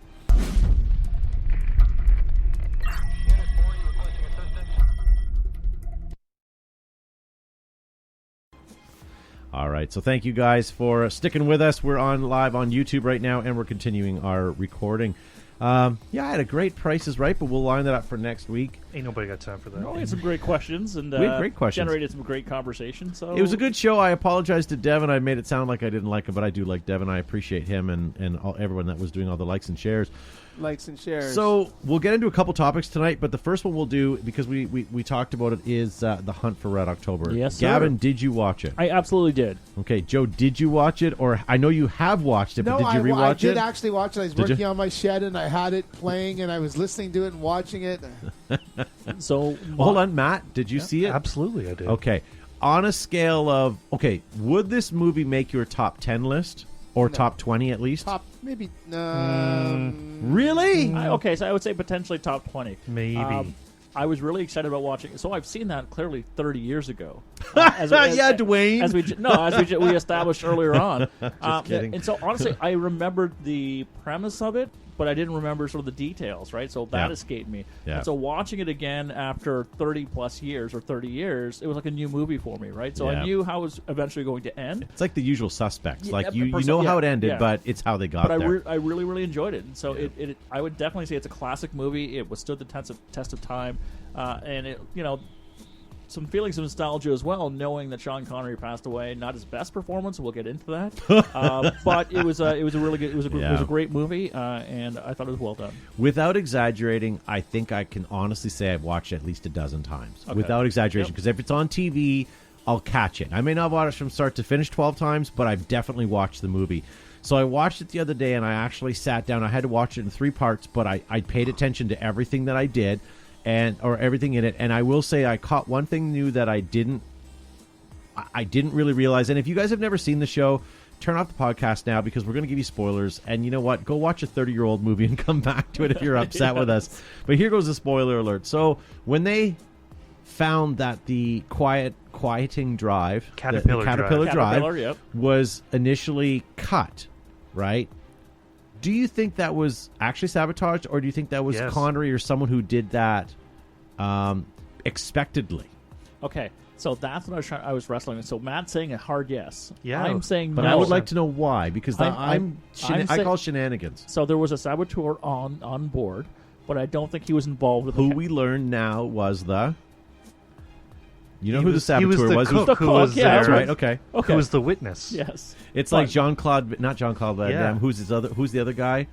All right, so thank you guys for sticking with us. We're on live on YouTube right now, and we're continuing our recording. I had a great Price is Right, but we'll line that up for next week. Ain't nobody got time for that. We had some great questions, and we had great questions. Generated some great conversation. So it was a good show. I apologize to Devin. I made it sound like I didn't like him, but I do like Devin. I appreciate him and everyone that was doing all the likes and shares. Likes and shares. So we'll get into a couple topics tonight, but the first one we'll do, because we talked about it, is The Hunt for Red October. Yes, sir. Gavin, did you watch it? I absolutely did. Okay, Joe, did you watch it? Or I know you have watched it, but did you rewatch I it? did actually watch it. I was working on my shed, and I had it playing, and I was listening to it and watching it. So hold on, Matt, did you see it? Absolutely, I did. Okay. On a scale of, would this movie make your top 10 list? Or top 20 at least? Top, maybe. Really? So I would say potentially top 20. Maybe. I was really excited about watching it. So I've seen that clearly 30 years ago. Dwayne. As we established earlier on. Just kidding. And so honestly, I remembered the premise of it, but I didn't remember sort of the details, right? So that escaped me. Yeah. And so watching it again after 30 plus years or 30 years, it was like a new movie for me, right? So I knew how it was eventually going to end. It's like The Usual Suspects. Yeah, like you know how it ended, but it's how they got there. there. I really, really enjoyed it. And so I would definitely say it's a classic movie. It withstood the test of time. And it, some feelings of nostalgia as well, knowing that Sean Connery passed away. Not his best performance. We'll get into that. But it was a really good. It was a great movie, and I thought it was well done. Without exaggerating, I think I can honestly say I've watched it at least a dozen times. Okay. Without exaggeration, because if it's on TV, I'll catch it. I may not watch it from start to finish 12 times, but I've definitely watched the movie. So I watched it the other day, and I actually sat down. I had to watch it in 3 parts, but I paid attention to everything that I did. Or everything in it, and I will say I caught one thing new that I didn't really realize. And if you guys have never seen the show, turn off the podcast now, because we're going to give you spoilers. And you know what? Go watch a 30-year-old movie and come back to it if you're upset with us. But here goes the spoiler alert. So when they found that the quieting drive, Caterpillar drive was initially cut, right? Do you think that was actually sabotaged, or do you think that was Connery or someone who did that expectedly? Okay, so that's what I was wrestling with. So Matt's saying a hard yes. Yeah, I'm saying but no. I would like to know why, because I call shenanigans. So there was a saboteur on board, but I don't think he was involved with who we learn now was the. You know who the saboteur was? Was the cook, yeah, that's right. Okay. Who was the witness? Yes. It's like not Jean-Claude Van Damme. Who's the other guy?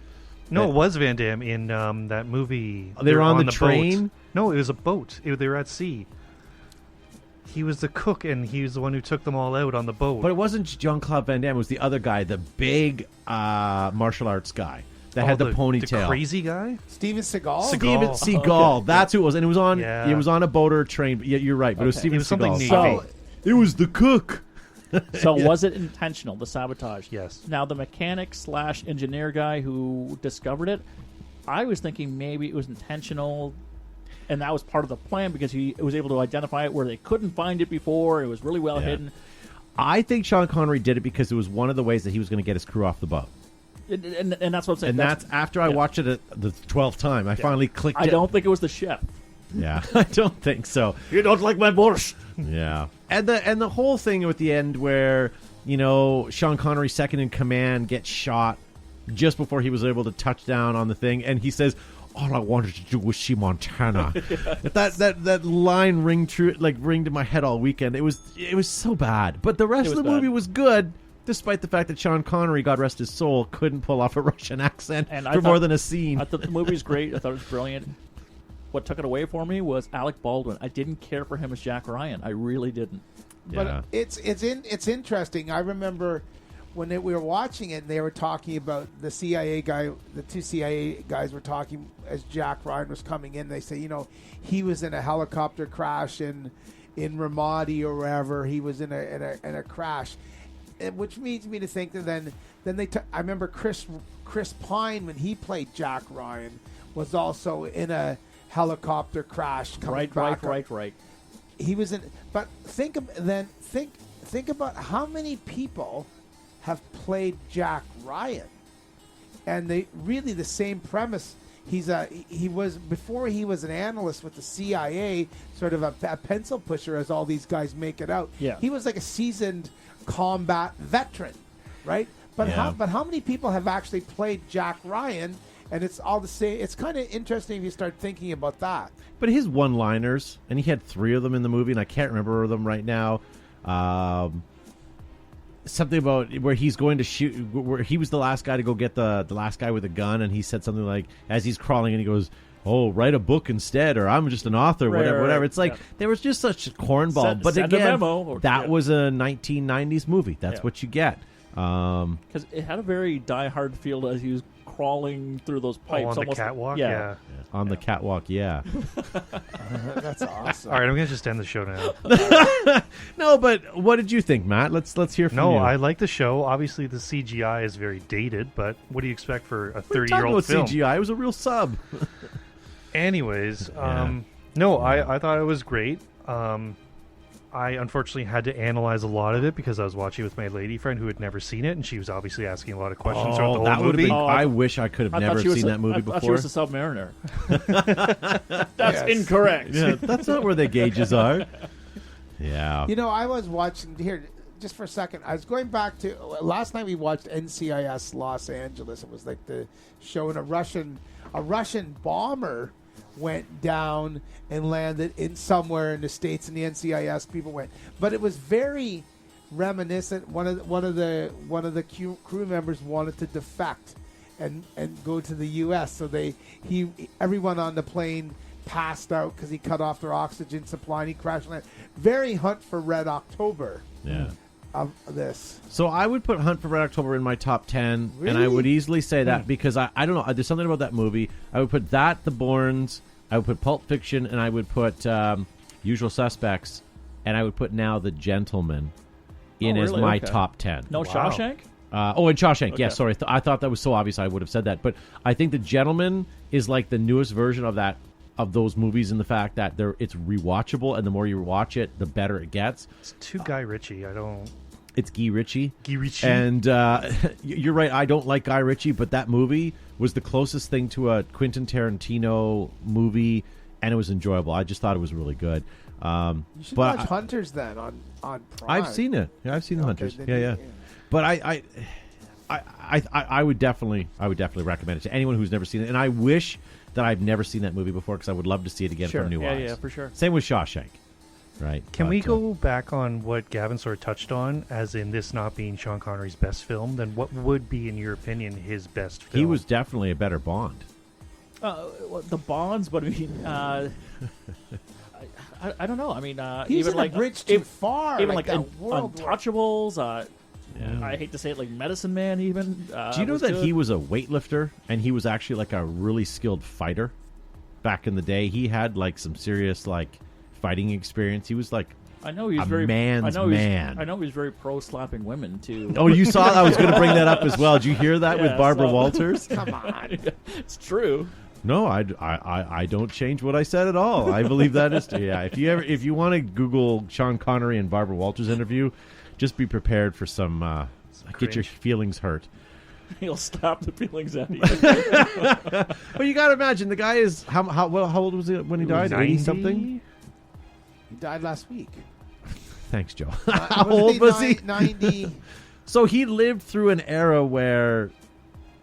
No, it was Van Damme in that movie. They were on the train? Boat. No, it was a boat. They were at sea. He was the cook, and he was the one who took them all out on the boat. But it wasn't Jean-Claude Van Damme. It was the other guy, the big martial arts guy that had the ponytail. The crazy guy? Steven Seagal? Steven Seagal. Okay. That's who it was. And it was on It was on a boat or a train. Yeah, you're right. But it was Steven Seagal. So, it was the cook. So was it intentional, the sabotage? Yes. Now, the mechanic / engineer guy who discovered it, I was thinking maybe it was intentional, and that was part of the plan because he was able to identify it where they couldn't find it before. It was really well hidden. I think Sean Connery did it because it was one of the ways that he was going to get his crew off the boat. And that's what I'm saying. And that's after I watched it the 12th time. I finally clicked it. I don't think it was the chef. Yeah, I don't think so. You don't like my borscht. Yeah. And the whole thing with the end where, Sean Connery, second in command, gets shot just before he was able to touch down on the thing, and he says, all I wanted to do was see Montana. That line ringed in my head all weekend. It was so bad. But the rest of the movie was good, despite the fact that Sean Connery, God rest his soul, couldn't pull off a Russian accent for more than a scene. I thought the movie was great. I thought it was brilliant. What took it away for me was Alec Baldwin. I didn't care for him as Jack Ryan. I really didn't. But it's interesting. I remember when we were watching it, and they were talking about the CIA guy. The two CIA guys were talking as Jack Ryan was coming in. They say, he was in a helicopter crash in Ramadi or wherever. He was in a crash, which leads me to think that then I remember Chris Pine, when he played Jack Ryan, was also in a helicopter crash coming back. Right. He was in, but think about how many people have played Jack Ryan, and they really the same premise. He was before he was an analyst with the CIA, sort of a pencil pusher, as all these guys make it out. Yeah, he was like a seasoned combat veteran, right? But how many people have actually played Jack Ryan? And it's all the same. It's kind of interesting if you start thinking about that. But his one-liners, and he had 3 of them in the movie, and I can't remember them right now. Something about where he's going to shoot, where he was the last guy to go get the last guy with a gun, and he said something like, as he's crawling, and he goes, "Oh, write a book instead," or "I'm just an author," whatever. It's like there was just such a cornball. But send again, a memo, that was a 1990s movie. That's what you get. Because it had a very Die Hard feel as he was crawling through those pipes. On the catwalk? Yeah. On the catwalk, yeah. That's awesome. All right, I'm going to just end the show now. No, but what did you think, Matt? Let's hear from you. No, I like the show. Obviously, the CGI is very dated, but what do you expect for a 30-year-old film? CGI? It was a real sub. Anyways, I thought it was great. I unfortunately had to analyze a lot of it because I was watching with my lady friend who had never seen it, and she was obviously asking a lot of questions throughout the whole movie. I wish I could have never seen that movie before. I thought she was a Submariner. That's incorrect. Yeah, that's not where the gauges are. Yeah. I was watching here just for a second. I was going back to last night. We watched NCIS Los Angeles. It was like the show, and a Russian bomber went down and landed in somewhere in the States, and the NCIS people went. But it was very reminiscent. One of the crew members wanted to defect and go to the U.S. So everyone on the plane passed out because he cut off their oxygen supply, and he crashed. Very Hunt for Red October. Yeah. Of this. So I would put Hunt for Red October in my top 10, Really? and I would easily say that because I don't know, there's something about that movie. I would put that, The Bournes, I would put Pulp Fiction, and I would put Usual Suspects, and I would put Now the Gentleman in as my top 10. No Shawshank? And Shawshank, okay. Yes, sorry. I thought that was so obvious I would have said that. But I think The Gentleman is like the newest version of those movies in the fact that it's rewatchable, and the more you watch it, the better it gets. It's too Guy Ritchie. It's Guy Ritchie. And you're right, I don't like Guy Ritchie, but that movie was the closest thing to a Quentin Tarantino movie, and it was enjoyable. I just thought it was really good. You should watch Hunters then on Prime. I've seen it. Yeah, I've seen the Hunters. Yeah. But I would definitely recommend it to anyone who's never seen it, and I wish that I've never seen that movie before because I would love to see it again from new eyes. Yeah, for sure. Same with Shawshank. Right. Can we go back on what Gavin sort of touched on, as in this not being Sean Connery's best film? Then what would be, in your opinion, his best film? He was definitely a better Bond. The Bonds, but I mean, I don't know. I mean, he's even in a bridge too far. Even like Untouchables. I hate to say it, like Medicine Man. Even do you know that he was a weightlifter and he was actually like a really skilled fighter back in the day? He had like some serious like fighting experience. He was like I know he's A very man's I know man. I know he's very pro slapping women too. Oh, you saw? I was going to bring that up as well. Did you hear that with Yeah, Barbara so- Walters? Come on. It's true. No, I don't change what I said at all. I believe that is yeah. If you want to Google Sean Connery and Barbara Walters interview, just be prepared for some get your cringe. feelings hurt. He'll stop the feelings out of you. But you got to imagine the guy is how old was he when he died? 80 something. He died last week. Thanks, Joe. How old was he? 90. So he lived through an era where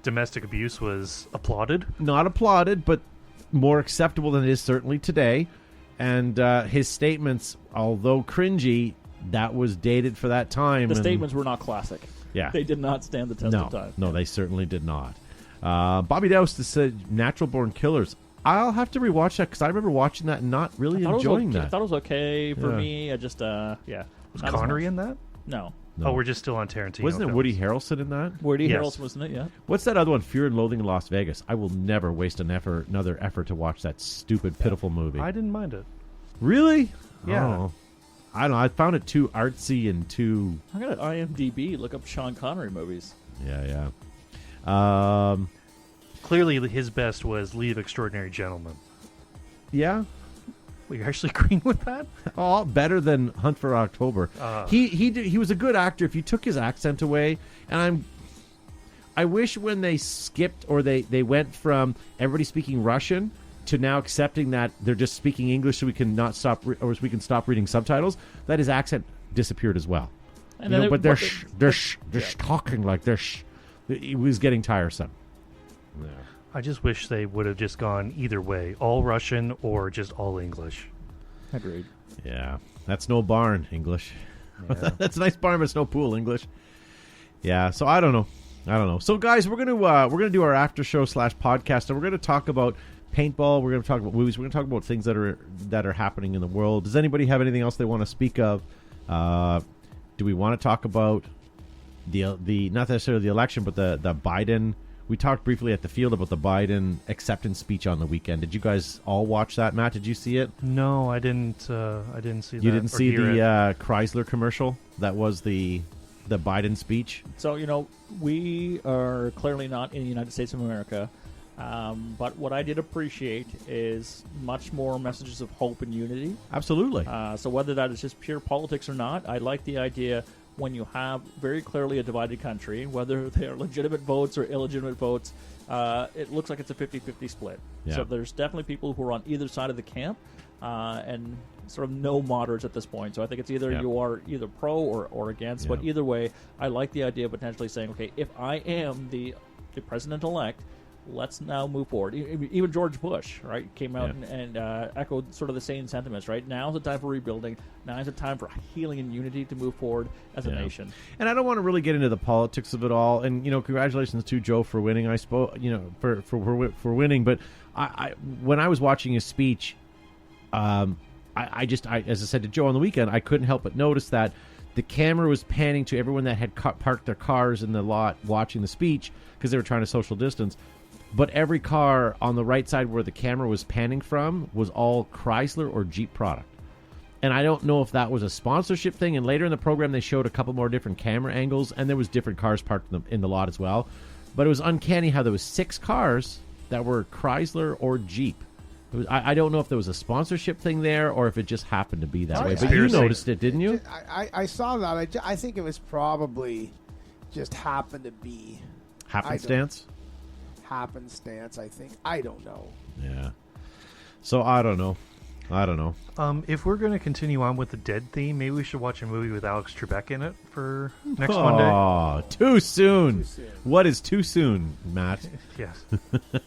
Domestic abuse was applauded. not applauded, but more acceptable than it is certainly today. And his statements, although cringy, that was dated for that time. The and- statements were not classic. Yeah. They did not stand the test of time. No, they certainly did not. Bobby Dowse said Natural Born Killers. I'll have to rewatch that because I remember watching that and not really enjoying I that. thought it was okay for Yeah. me. I just, yeah. Was Not as Connery much. in that? No. No. Oh, we're just still on Tarantino. Wasn't it films. Woody Harrelson in that? Woody Yes. Harrelson, wasn't it? Yeah. What's that other one? Fear and Loathing in Las Vegas. I will never waste another effort to watch that stupid, pitiful movie. I didn't mind it. Really? Yeah. Oh. I don't know. I found it too artsy and too. I got an IMDb. Look up Sean Connery movies. Yeah. Clearly, his best was Leave Extraordinary Gentlemen. Yeah. Were you actually agreeing with that? Oh, better than Hunt for October. He was a good actor. If you took his accent away, and I wish when they skipped or they went from everybody speaking Russian to now accepting that they're just speaking English, so we can not stop or we can stop reading subtitles. That his accent disappeared as well. And You know, then but they're talking like they're. It was getting tiresome. Yeah. I just wish they would have just gone either way, all Russian or just all English. Agreed. Yeah, that's no barn English. That's a nice barn, but it's no pool English. Yeah, so I don't know. So guys, we're gonna do our after show / podcast, and we're gonna talk about paintball. We're gonna talk about movies. We're gonna talk about things that are happening in the world. Does anybody have anything else they want to speak of? Do we want to talk about the not necessarily the election, but the Biden? We talked briefly at the field about the Biden acceptance speech on the weekend. Did you guys all watch that? Matt, did you see it? No, I didn't. I didn't see that. You didn't see hear the it. Chrysler commercial? That was the Biden speech. So, we are clearly not in the United States of America. But what I did appreciate is much more messages of hope and unity. Absolutely. So whether that is just pure politics or not, I like the idea when you have very clearly a divided country, whether they are legitimate votes or illegitimate votes, it looks like it's a 50-50 split. Yeah. So there's definitely people who are on either side of the camp, and sort of no moderates at this point. So I think it's either you are either pro or against. But Yeah. either way, I like the idea of potentially saying, okay, if I am the president-elect, let's now move forward. Even George Bush, right, came out and echoed sort of the same sentiments, right? Now's the time for rebuilding. Now's the time for healing and unity to move forward as a nation. And I don't want to really get into the politics of it all. And congratulations to Joe for winning. I suppose for winning. But I when I was watching his speech, I as I said to Joe on the weekend, I couldn't help but notice that the camera was panning to everyone that had parked their cars in the lot watching the speech because they were trying to social distance. But every car on the right side where the camera was panning from was all Chrysler or Jeep product. And I don't know if that was a sponsorship thing. And later in the program, they showed a couple more different camera angles, and there was different cars parked in the lot as well. But it was uncanny how there was 6 cars that were Chrysler or Jeep. I don't know if there was a sponsorship thing there or if it just happened to be that way. But you noticed it, didn't you? I saw that. I think it was probably just happened to be Happenstance? happenstance, I think. I don't know. Yeah. So I don't know. If we're going to continue on with the Dead theme, maybe we should watch a movie with Alex Trebek in it for next Monday. Oh, too soon. Too soon. What is too soon, Matt? Yes.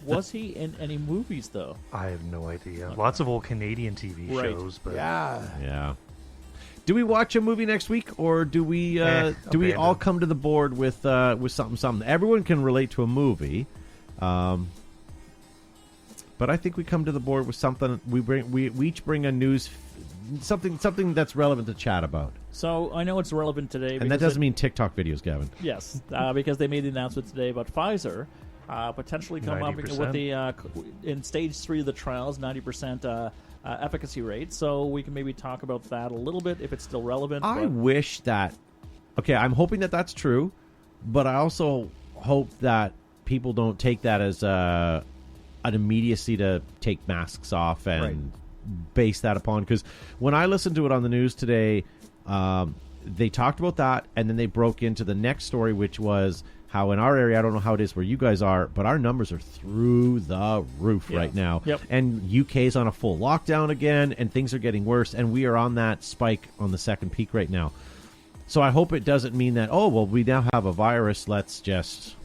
Was he in any movies, though? I have no idea. Lots of old Canadian TV Right. shows, but Yeah. Do we watch a movie next week, or do we all abandon. come to the board with something? Everyone can relate to a movie, but I think we come to the board with something. We each bring a news, something that's relevant to chat about, So I know it's relevant today. and that doesn't mean TikTok videos, Gavin. Yes, because they made the announcement today about Pfizer potentially come up 90%. with the in stage 3 of the trials, 90% efficacy rate. So we can maybe talk about that a little bit if it's still relevant. I wish that. Okay, I'm hoping that that's true, but I also hope that people don't take that as an immediacy to take masks off and base that upon. Because when I listened to it on the news today, they talked about that, and then they broke into the next story, which was how in our area, I don't know how it is where you guys are, but our numbers are through the roof right now. Yep. And UK's on a full lockdown again, and things are getting worse, and we are on that spike on the second peak right now. So I hope it doesn't mean that, oh, well, we now have a virus, let's just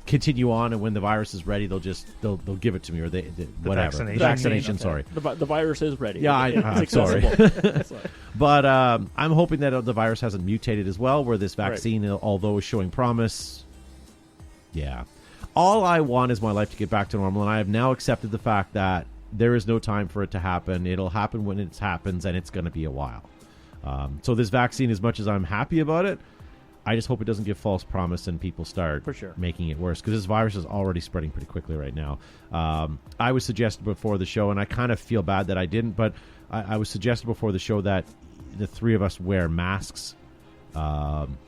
continue on, and when the virus is ready, they'll give it to me, or they whatever. Vaccination, sorry. The virus is ready. Yeah, I'm sorry. But I'm hoping that the virus hasn't mutated as well, where this vaccine, although is showing promise, all I want is my life to get back to normal, and I have now accepted the fact that there is no time for it to happen. It'll happen when it happens, and it's going to be a while. So this vaccine, as much as I'm happy about it, I just hope it doesn't give false promise and people start making it worse, because this virus is already spreading pretty quickly right now. I was suggested before the show, and I kind of feel bad that I didn't, but I was suggested before the show that the three of us wear masks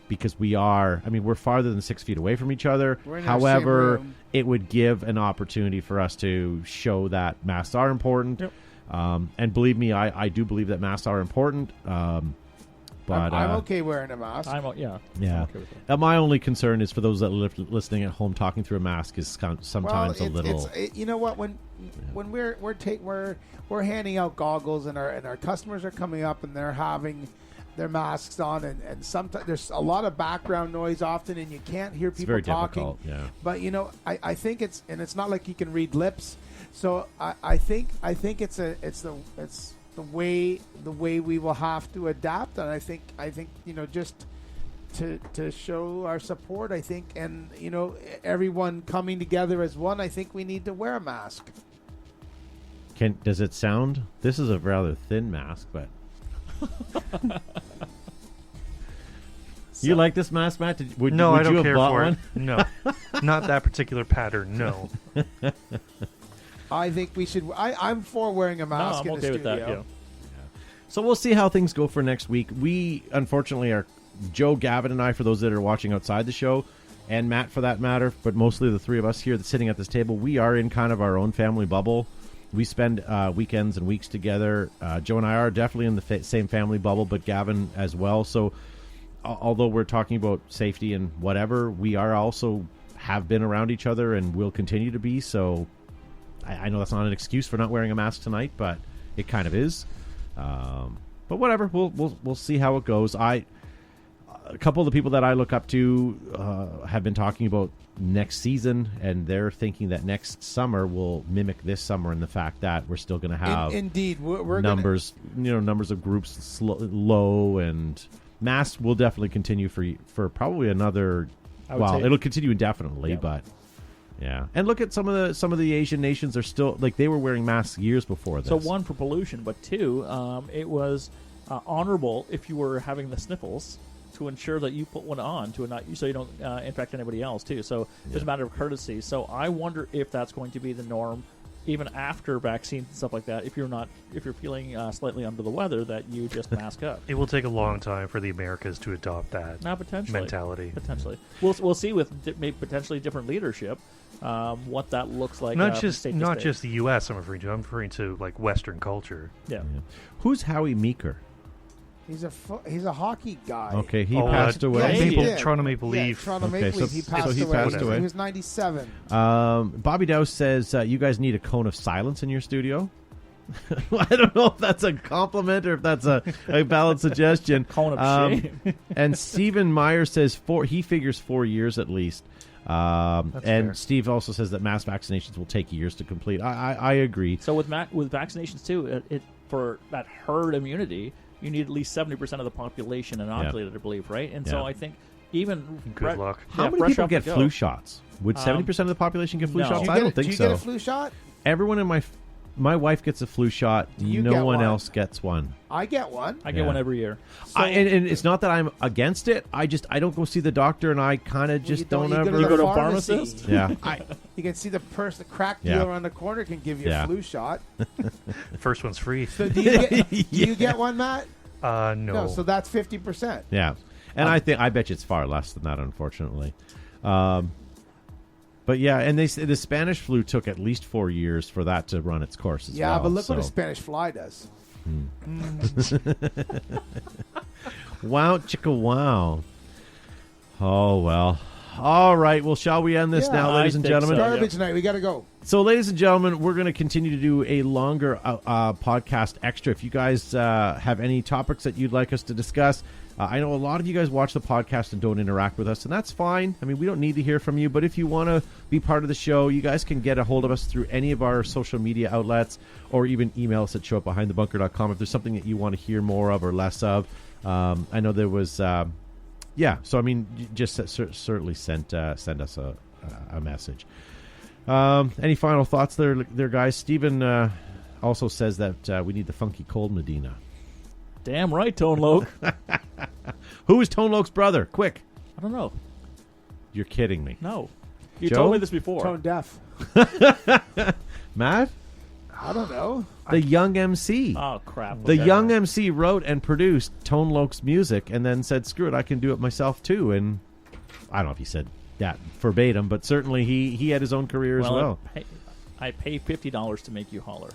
because we're farther than 6 feet away from each other. However, it would give an opportunity for us to show that masks are important. Yep. And believe me, I do believe that masks are important. But I'm okay wearing a mask. Yeah. I'm okay with that. My only concern is for those that listening at home, talking through a mask is sometimes a little. You know what? When we're handing out goggles, and our customers are coming up and they're having their masks on, and sometimes there's a lot of background noise often, and you can't hear people talking. Difficult, yeah. But I think it's it's not like you can read lips. So I think it's the way we will have to adapt, and I think just to show our support, I think, and everyone coming together as one, I think we need to wear a mask. Does it sound? This is a rather thin mask, but you like this mask, Matt? Would I don't you care have bought for one? it. No, not that particular pattern. No. I think we should. I'm for wearing a mask in the studio. With that, yeah. So we'll see how things go for next week. We, unfortunately, are Joe, Gavin, and I, for those that are watching outside the show, and Matt for that matter, but mostly the three of us here sitting at this table, we are in kind of our own family bubble. We spend weekends and weeks together. Joe and I are definitely in the same family bubble, but Gavin as well. So although we're talking about safety and whatever, we are also have been around each other and will continue to be. So I know that's not an excuse for not wearing a mask tonight, but it kind of is. But whatever, we'll see how it goes. A couple of the people that I look up to have been talking about next season, and they're thinking that next summer will mimic this summer in the fact that we're still going to have indeed we're numbers, numbers of groups low, and masks will definitely continue for probably another. Well, it'll continue indefinitely, but. Yeah, and look at some of the Asian nations are still they were wearing masks years before this. So one, for pollution, but two, it was honorable if you were having the sniffles to ensure that you put one on so you don't infect anybody else too. So it's a matter of courtesy. So I wonder if that's going to be the norm, even after vaccines and stuff like that. If you're feeling slightly under the weather, that you just mask up. It will take a long time for the Americas to adopt that mentality. Potentially, we'll see with maybe potentially different leadership. What that looks like. Not just the U.S. I'm referring to like Western culture. Yeah. Who's Howie Meeker? He's a hockey guy. Okay, he passed away. Yeah, Toronto Maple Leaf. Toronto Maple Leaf. He passed away. He was 97. Bobby Dow says you guys need a cone of silence in your studio. I don't know if that's a compliment or if that's a valid suggestion. Cone of shame. And Stephen Meyer says he figures 4 years at least. And fair. Steve also says that mass vaccinations will take years to complete. I agree. So with vaccinations too, for that herd immunity, you need at least 70% of the population inoculated, I believe, right? And so I think even good luck. How many people get flu shots? Would 70% of the population get flu shots? I don't think so. Do you get a flu shot? Everyone in my My wife gets a flu shot. You No get one one. else gets one. I get one. I get one every year. And it's not that I'm against it. I don't go see the doctor, and I kind of just don't you ever. You go to a pharmacy. pharmacist? Yeah. You can see the person, the crack Yeah. dealer on the corner can give you Yeah. a flu shot. First one's free. So do you get one, Matt? No. No. So that's 50%. Yeah, and I bet you it's far less than that, unfortunately. But yeah, and the Spanish flu took at least 4 years for that to run its course as well. Yeah, but look so. what a Spanish fly does. Wow, chicka wow. Oh well. All right. Well, shall we end this Yeah, now, ladies I and think gentlemen? so. Garbage night. We got to go. So, ladies and gentlemen, we're going to continue to do a longer podcast extra. If you guys have any topics that you'd like us to discuss, I know a lot of you guys watch the podcast and don't interact with us, and that's fine. I mean, we don't need to hear from you, but if you want to be part of the show, you guys can get a hold of us through any of our social media outlets or even email us at showupbehindthebunker.com if there's something that you want to hear more of or less of. I know there was... yeah, so I mean, just certainly send us a message. Any final thoughts there guys? Stephen also says that we need the funky cold Medina. Damn right, Tone Loke. Who is Tone Loke's brother? Quick. I don't know. You're kidding me. No. You Joe? told me this before. Tone deaf. Matt? I don't know. The young MC. Oh, crap. The Okay. young MC wrote and produced Tone Loke's music and then said, screw it, I can do it myself too. And I don't know if he said that verbatim, but certainly he had his own career as well. I pay $50 to make you holler.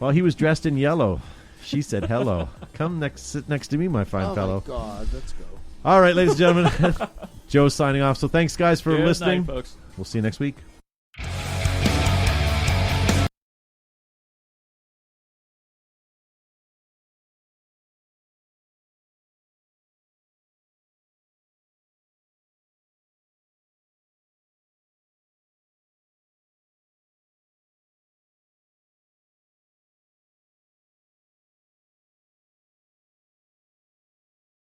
Well, he was dressed in yellow. She said hello. Come sit next to me, my fine fellow. Oh, my God. Let's go. All right, ladies and gentlemen. Joe's signing off. So thanks, guys, for Good listening. night, folks. We'll see you next week.